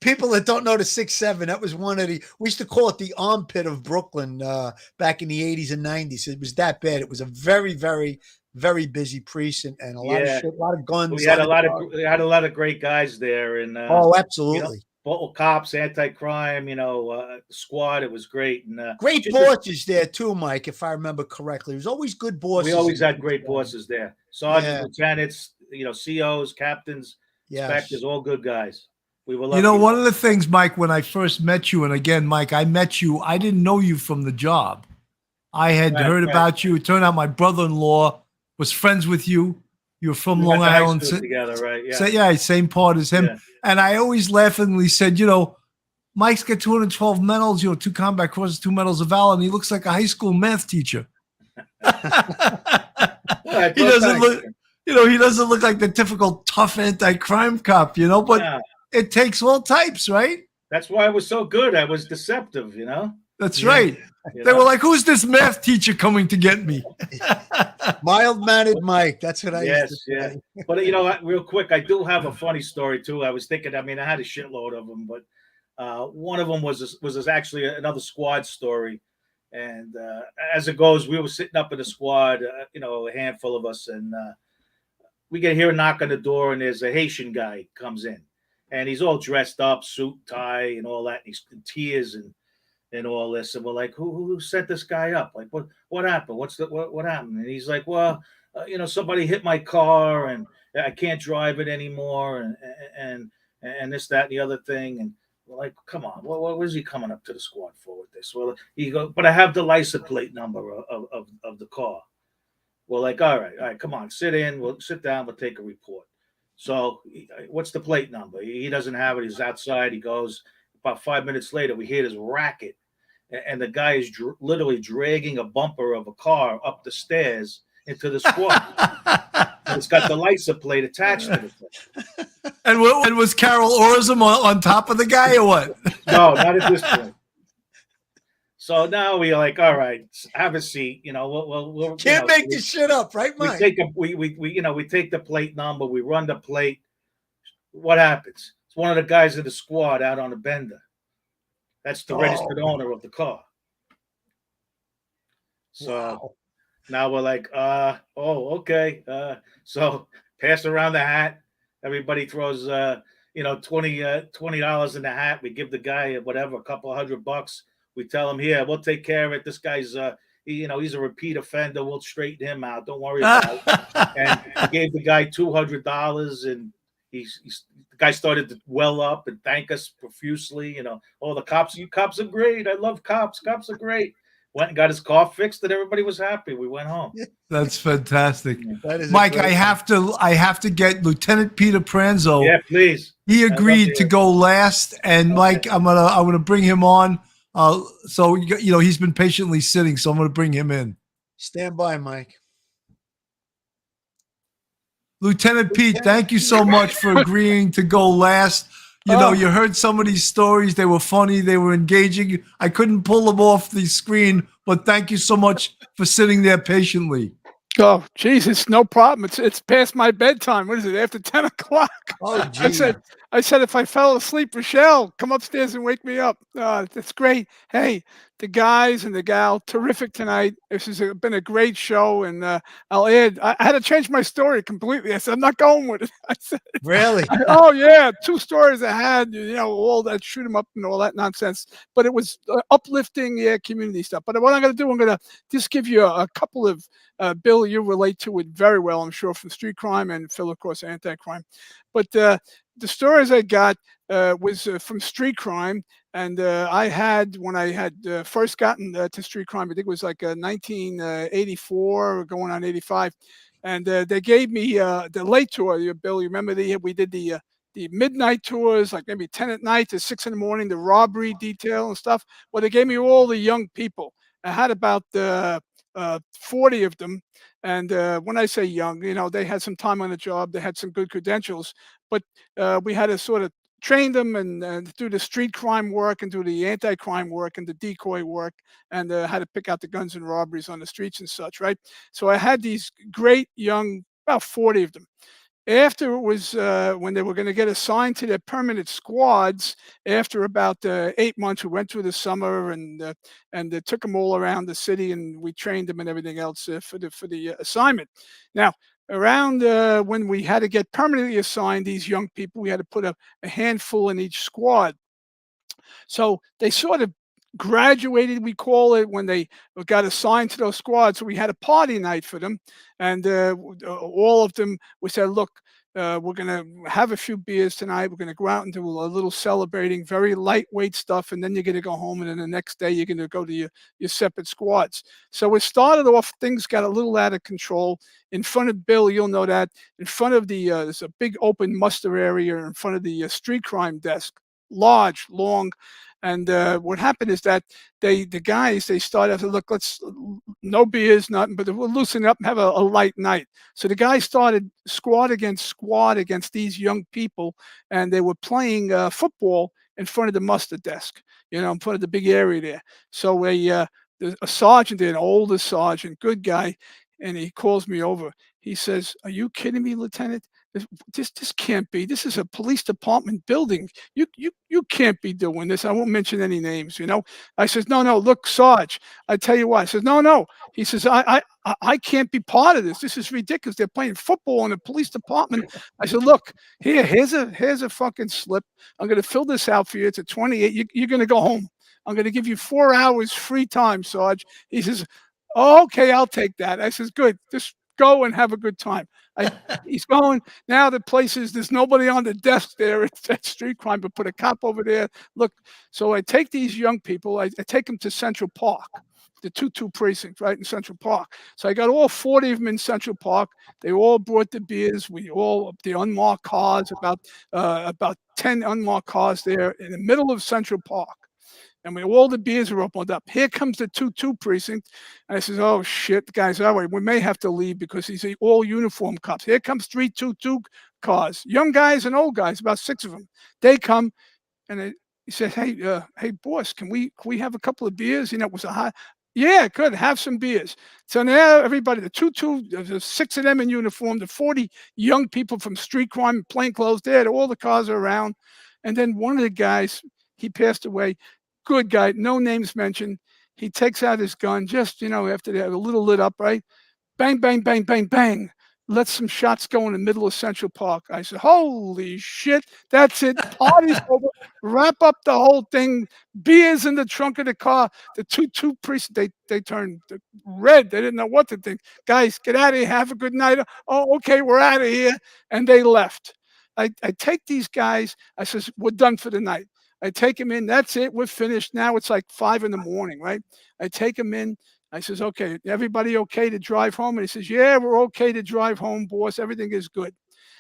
People that don't know the 6.7, that was one of we used to call it the armpit of Brooklyn back in the 80s and 90s. It was that bad. It was a very, very, very busy precinct and a lot of shit, a lot of guns. We had a lot of great guys there, and absolutely. Cops, anti-crime, squad. It was great, and great bosses there too, Mike. If I remember correctly, there's always good bosses. We always had great bosses there. Sergeants, lieutenants, COs, captains, inspectors, all good guys. We were lucky. One of the things, Mike, when I first met you, and again, Mike, I met you. I didn't know you from the job. I had heard about you. It turned out my brother-in-law was friends with you. You're from Long Island. Together, right? Yeah. Same part as him. Yeah. And I always laughingly said, Mike's got 212 medals, 2 Combat Crosses, 2 Medals of Valor, and he looks like a high school math teacher. He doesn't look, he doesn't look like the typical tough anti-crime cop, but it takes all types, right? That's why I was so good. I was deceptive, That's right. They were like, who's this math teacher coming to get me? Mild-mannered Mike. That's what I used to say. But, real quick, I do have a funny story, too. I was thinking, I had a shitload of them, but one of them was actually another squad story. And as it goes, we were sitting up in the squad, a handful of us, and we get here a knock on the door, and there's a Haitian guy comes in. And he's all dressed up, suit, tie, and all that. And he's in tears and all this, and we're like, who set this guy up? Like, what happened? What happened? And he's like, well, somebody hit my car, and I can't drive it anymore, and this, that, and the other thing. And we're like, come on, what was he coming up to the squad for with this? Well, he goes, but I have the license plate number of the car. We're like, all right, come on, we'll sit down, we'll take a report. So, what's the plate number? He doesn't have it. He's outside. He goes. About 5 minutes later, we hear this racket, and the guy is literally dragging a bumper of a car up the stairs into the squad. It's got the license plate attached to it. And was Carol Orzum on top of the guy or what? No, not at this point. So now we're like, all right, have a seat. We'll can't make this shit up, right, Mike? We take the plate number, we run the plate. What happens? It's one of the guys in the squad out on a bender. That's the registered owner of the car. So now we're like, okay. So pass around the hat. Everybody throws, $20 in the hat. We give the guy whatever, a couple $100. We tell him, here, we'll take care of it. This guy's, he's a repeat offender. We'll straighten him out. Don't worry about it. And I gave the guy $200, and the guy started to well up and thank us profusely. The cops, you cops are great. I love cops. Cops are great. Went and got his car fixed, and everybody was happy. We went home. That's fantastic. Mike, I have to get Lieutenant Peter Pranzo. Yeah, please. He agreed to go last, and Mike, I'm gonna bring him on So he's been patiently sitting, so I'm going to bring him in. Stand by, Mike. Lieutenant Pete, thank you so much for agreeing to go last. You heard some of these stories. They were funny. They were engaging. I couldn't pull them off the screen, but thank you so much for sitting there patiently. Oh, Jesus, no problem. It's past my bedtime. What is it, after 10 o'clock? Oh, geez. I said, if I fell asleep, Rochelle, come upstairs and wake me up. That's great. Hey, the guys and the gal, terrific tonight. This has been a great show. And I'll add, I had to change my story completely. I said, I'm not going with it. I said, Really? oh, yeah, 2 stories I had, all that shoot 'em up and all that nonsense. But it was uplifting, community stuff. But what I'm going to do, I'm going to just give you a couple of, Bill, you relate to it very well, I'm sure, from street crime, and Phil, of course, anti-crime. But the stories I got was from street crime. And I had, when I had first gotten to street crime, I think it was like 1984 going on 85. And they gave me the late tour, Bill. You remember we did the midnight tours, like maybe 10 at night to 6 in the morning, the robbery detail and stuff. Well, they gave me all the young people. I had about 40 of them. And when I say young, they had some time on the job. They had some good credentials. But we had to sort of train them and do the street crime work and do the anti-crime work and the decoy work, and how to pick out the guns and robberies on the streets and such, right? So I had these great young, about 40 of them. After it was when they were going to get assigned to their permanent squads, after about 8 months, we went through the summer and took them all around the city, and we trained them and everything else for the assignment. Now, around when we had to get permanently assigned these young people, we had to put a handful in each squad. So they sort of graduated, we call it, when they got assigned to those squads. So we had a party night for them, and all of them, we said, look, we're going to have a few beers tonight. We're going to go out and do a little celebrating, very lightweight stuff, and then you're going to go home, and then the next day you're going to go to your separate squads. So it started off, things got a little out of control. In front of Bill, you'll know that, in front of there's a big open muster area in front of the street crime desk, large, long. And what happened is that the guys, they started to look, let's, no beers, nothing, but we'll loosen up and have a light night. So the guys started squad against these young people, and they were playing football in front of the muster desk, in front of the big area there. So a sergeant there, an older sergeant, good guy, and he calls me over. He says, "Are you kidding me, Lieutenant? This can't be. This is a police department building. You can't be doing this." I won't mention any names, I says, no, look, Sarge, I tell you what. I says, no. He says, I can't be part of this. This is ridiculous. They're playing football in the police department. I said, look, here's a fucking slip. I'm going to fill this out for you. It's a 28. You're going to go home. I'm going to give you 4 hours free time, Sarge. He says, oh, okay, I'll take that. I says, good. Just go and have a good time. He's going. Now the place is, there's nobody on the desk there. It's that street crime, but put a cop over there. Look, so I take these young people, I take them to Central Park, the 2-2 precinct, right in Central Park. So I got all 40 of them in Central Park. They all brought the beers. The unmarked cars, about 10 unmarked cars there in the middle of Central Park. And when all the beers are opened up, here comes the 2-2 precinct. And I says, oh, shit, guys, all right, we may have to leave because these are all uniform cops. Here comes 3 2-2 cars, young guys and old guys, about 6 of them. They come, and he said, hey, boss, can we have a couple of beers? It was a hot. Yeah, good. Have some beers. So now everybody, the 2-2, there's 6 of them in uniform, the 40 young people from street crime, plain clothes there, all the cars are around. And then one of the guys, he passed away. Good guy, no names mentioned. He takes out his gun, just, after they have a little lit up, right? Bang, bang, bang, bang, bang. Let some shots go in the middle of Central Park. I said, holy shit, that's it. Party's over. Wrap up the whole thing. Beers in the trunk of the car. The 2-2 precinct, they turned red. They didn't know what to think. Guys, get out of here. Have a good night. Oh, okay, we're out of here. And they left. I take these guys. I says, we're done for the night. I take him in. That's it. We're finished. Now it's like 5 in the morning, right? I take him in. I says, okay, everybody okay to drive home? And he says, yeah, we're okay to drive home, boss. Everything is good.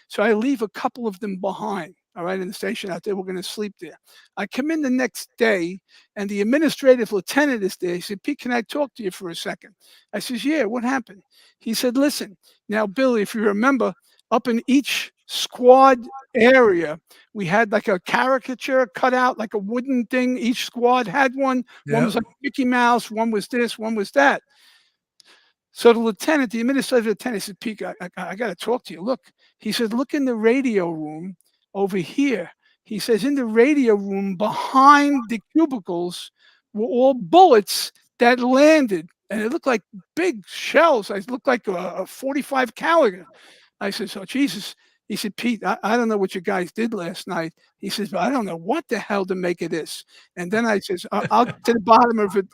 So I leave a couple of them behind. all right, in the station out there. We're going to sleep there. I come in the next day, and the administrative lieutenant is there. He said, Pete, can I talk to you for a second? I says, yeah, what happened? He said, listen, now, Billy, if you remember, up in each squad area, we had like a caricature cut out, like a wooden thing. Each squad had one. One was like Mickey Mouse, one was this, one was that. So the lieutenant, the administrative lieutenant, said, Pete, I got to talk to you. Look, he said, look in the radio room over here. He says, in the radio room behind the cubicles were all bullets that landed. And it looked like big shells. It looked like a 45 caliber. I said, oh, Jesus. He said, Pete, I don't know what you guys did last night. He says, but I don't know what the hell to make of this. And then I says, I'll get to the bottom of it.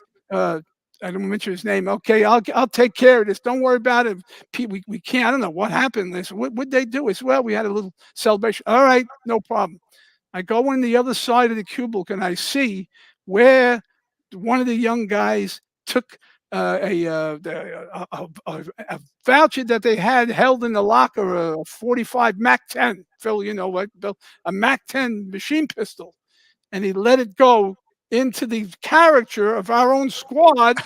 I don't mention his name. Okay, I'll take care of this. Don't worry about it. Pete, we can't. I don't know what happened. They said, what'd they do? I said, well, we had a little celebration. All right, no problem. I go on the other side of the cubicle and I see where one of the young guys took a voucher that they had held in the locker, a 45 Mac 10, Phil, you know what, a Mac 10 machine pistol, and he let it go into the caricature of our own squad,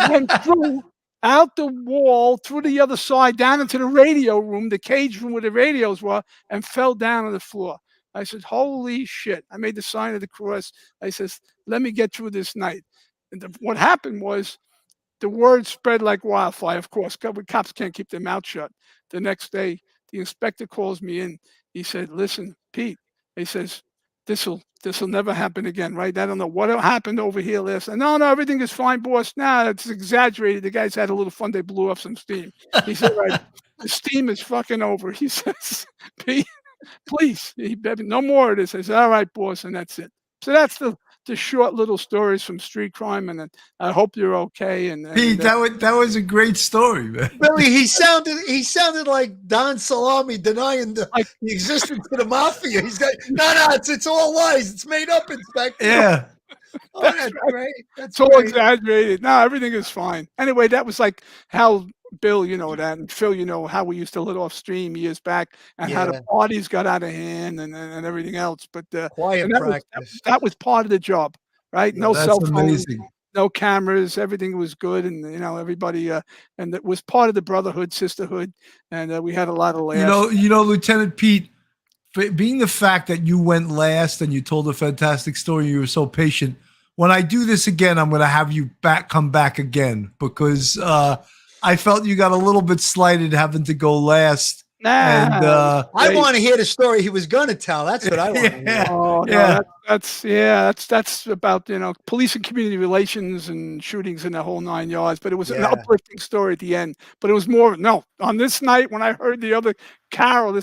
went through out the wall, through the other side, down into the radio room, the cage room where the radios were, and fell down on the floor. I said, holy shit. I made the sign of the cross. I says, let me get through this night. And what happened was the word spread like wildfire. Of course, cops can't keep their mouth shut. The next day, the inspector calls me in. He said, listen, Pete, he says, this'll never happen again, right? I don't know what happened over here last night. No, everything is fine, boss. Nah, it's exaggerated. The guys had a little fun. They blew off some steam. He said, right, the steam is fucking over. He says, Pete, please, no more of this. I said, all right, boss, and that's it. So that's the short little stories from street crime, and I hope you're okay. And Pete, that was a great story, man. Billy, he sounded like Don Salami denying the existence of the mafia. He's got no, it's all lies. It's made up, Inspector. Yeah. Oh, that's great. That's all great. exaggerated. No, everything is fine. Anyway, that was like how Bill, you know that, and Phil, you know how we used to let off steam years back, and how the parties got out of hand and everything else. But quiet practice. That was part of the job, right? Yeah, no cell phones, amazing. No cameras. Everything was good, and everybody, and it was part of the brotherhood, sisterhood, and we had a lot of laughs. You know, Lieutenant Pete, being the fact that you went last and you told a fantastic story, you were so patient. When I do this again, I'm going to have you come back again, because I felt you got a little bit slighted having to go last. And I want to hear the story he was going to tell. That's what I want to hear. Oh, no, that's about police and community relations and shootings and the whole 9 yards. But it was an uplifting story at the end. But it was more on this night when I heard the other Carol,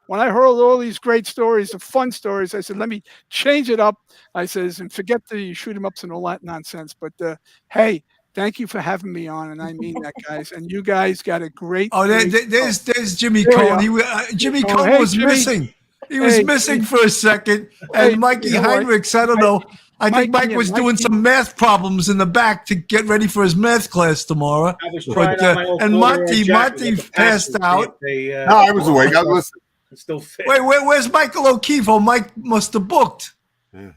when I heard all these great stories, the fun stories, I said, let me change it up. I says, and forget the shoot 'em ups and all that nonsense. But hey. Thank you for having me on, and I mean that, guys. And you guys got a great. Oh, there's Jimmy Cohn. Jimmy Cohn was missing. He was missing for a second. And Mikey Hinrichs, I don't know. I think Mike was doing some math problems in the back to get ready for his math class tomorrow. And Monty passed out. No, I was awake. I was listening. Still fit. Wait, where's Michael O'Keefe? Oh, Mike must have booked. I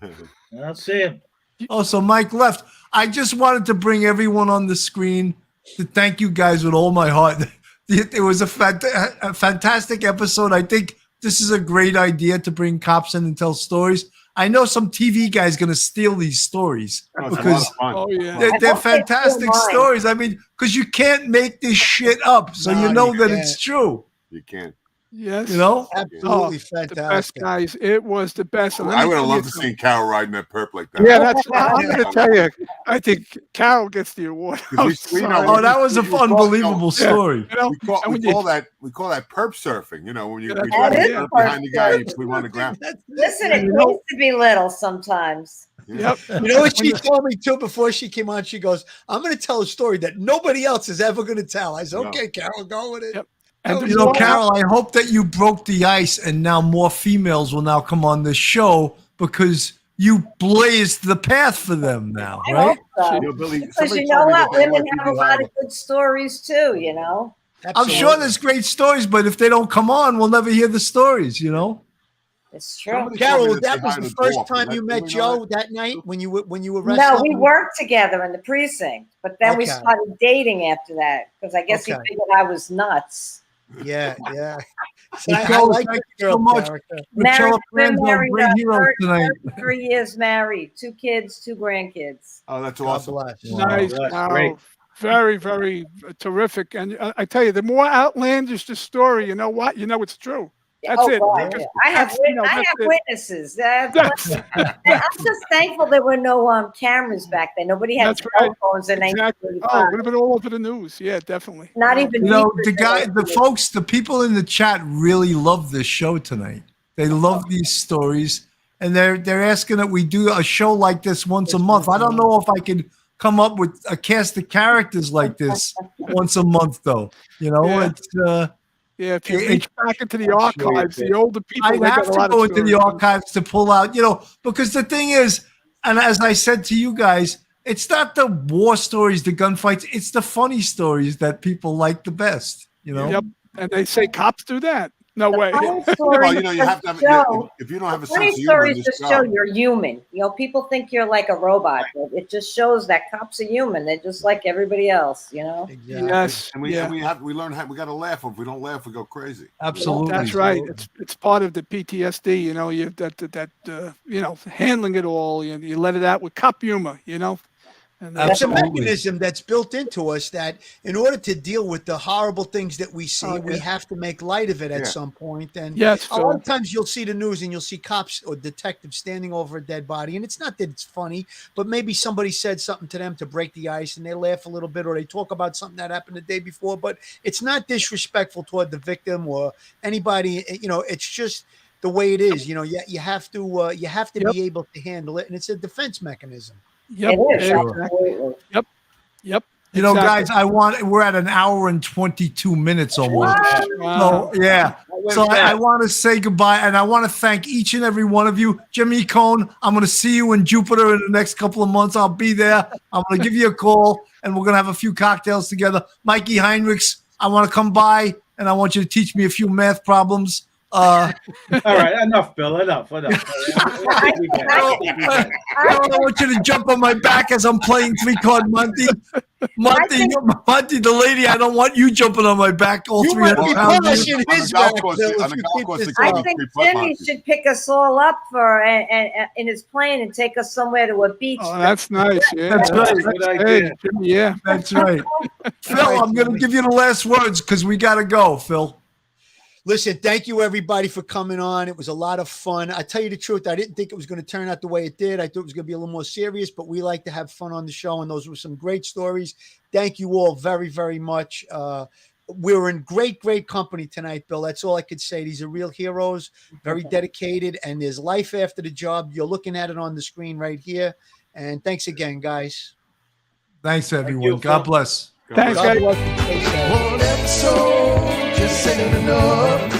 don't see him. Oh, so Mike left. I just wanted to bring everyone on the screen to thank you guys with all my heart. It was a fantastic episode. I think this is a great idea to bring cops in and tell stories. I know some TV guy's going to steal these stories because they're fantastic stories. I mean, because you can't make this shit up. So you know that it's true. You can't. Yes. Absolutely fantastic. The best, guys. It was the best. I would have loved to see Carol riding that perp like that. Yeah, that's I'm going to tell you. I think Carol gets the award. That was an unbelievable story. We call that perp surfing. When you try to surf behind the guy, we want to grab. Listen, it needs to be little sometimes. Yep. You know what she told me too before she came on? She goes, I'm going to tell a story that nobody else is ever going to tell. I said, okay, Carol, go with it. Yep. And Carol, I hope that you broke the ice and now more females will now come on this show because you blazed the path for them now, right? Billy, because you know what? Women have a lot of good stories too, I'm sure there's great stories, but if they don't come on, we'll never hear the stories, It's true. Somebody told me Carol, to that say was hi the to first Dorf. time you Do met we know Joe that? that night when you were No, wrestling. we worked together in the precinct, but then we Okay. started dating after that because I guess he Okay. figured I was nuts. Yeah, yeah. Hey, I Joe, like thank the you so girl much. character. Married, been Michelle married great hero tonight. 33 years married, 2 kids, 2 grandkids. Oh, that's God awesome. bless. Nice. That's Wow. great. Very, very terrific. And I tell you, the more outlandish the story, you know what? You know it's true. That's it. God, Because yeah. I have that's it. witnesses. I'm That's, just thankful there were no cameras back then. Nobody had that's cell right. phones in Exactly. 1985. Oh, it would have been all over the news. Yeah, definitely. Not Yeah. even You know, meters the folks, the people in the chat really love this show tonight. They love these stories, and they're asking that we do a show like this once a month. I don't know if I can come up with a cast of characters like this once a month, though. You know, Yeah. it's Yeah, if you it- reach back into the sure you archives, the could. older people, I'd they have got a to lot go of into the stories. archives to pull out, you know, because the thing is, and as I said to you guys, it's not the war stories, the gunfights, it's the funny stories that people like the best, you know? Yep. And they say cops do that. No way. funny Well, stories you know, you have to have show, if you don't have a funny sense of humor in stories this just job. show you're human. You know, people think you're like a robot, but it just shows that cops are human. They're just like everybody else, you know? Exactly. Yes. And we learn how we got to laugh. If we don't laugh, we go crazy. Absolutely. That's right. It's part of the PTSD. You know, you you know, handling it all. You let it out with cop humor. You know, and That's a Absolutely. mechanism that's built into us that in order to deal with the horrible things that we see, Oh, we yeah. have to make light of it at Yeah. some point. And yes, a lot Phil. of times you'll see the news and you'll see cops or detectives standing over a dead body. And it's not that it's funny, but maybe somebody said something to them to break the ice and they laugh a little bit or they talk about something that happened the day before. But it's not disrespectful toward the victim or anybody. You know, it's just the way it is. You know, you have to Yep. be able to handle it. And it's a defense mechanism. Yep. It is. Sure. Absolutely. Yep. You know, Exactly. guys, we're at an hour and 22 minutes almost. Wow. So, yeah. So I want to say goodbye, and I want to thank each and every one of you. Jimmy Cone, I'm going to see you in Jupiter in the next couple of months. I'll be there. I'm going to give you a call, and we're going to have a few cocktails together. MichaelHinrichs, I want to come by, and I want you to teach me a few math problems. All right, enough, Bill. Enough. I want you to jump on my back as I'm playing 3-card Monty. Monty, the lady, I don't want you jumping on my back all You might 300 be pounds. polishing On the his golf back, course, Bill, on if the you golf keep course, this they call up. I it think 3-putt Jimmy Monty. should pick us all up for in his plane and take us somewhere to a beach. Oh, that's nice. Yeah. That's right. Good Hey, idea. Jimmy, yeah. That's right. Phil, I'm going to give you the last words because we got to go, Phil. Listen, thank you everybody for coming on. It was a lot of fun. I tell you the truth, I didn't think it was going to turn out the way it did. I thought it was going to be a little more serious, but we like to have fun on the show, and those were some great stories. Thank you all very, very much. We were in great, great company tonight, Bill. That's all I could say. These are real heroes, very dedicated, and there's life after the job. You're looking at it on the screen right here. And thanks again, guys. Thanks, everyone. you, God Phil. bless. Thanks, God guys. bless you. Stay safe. One episode just ain't enough.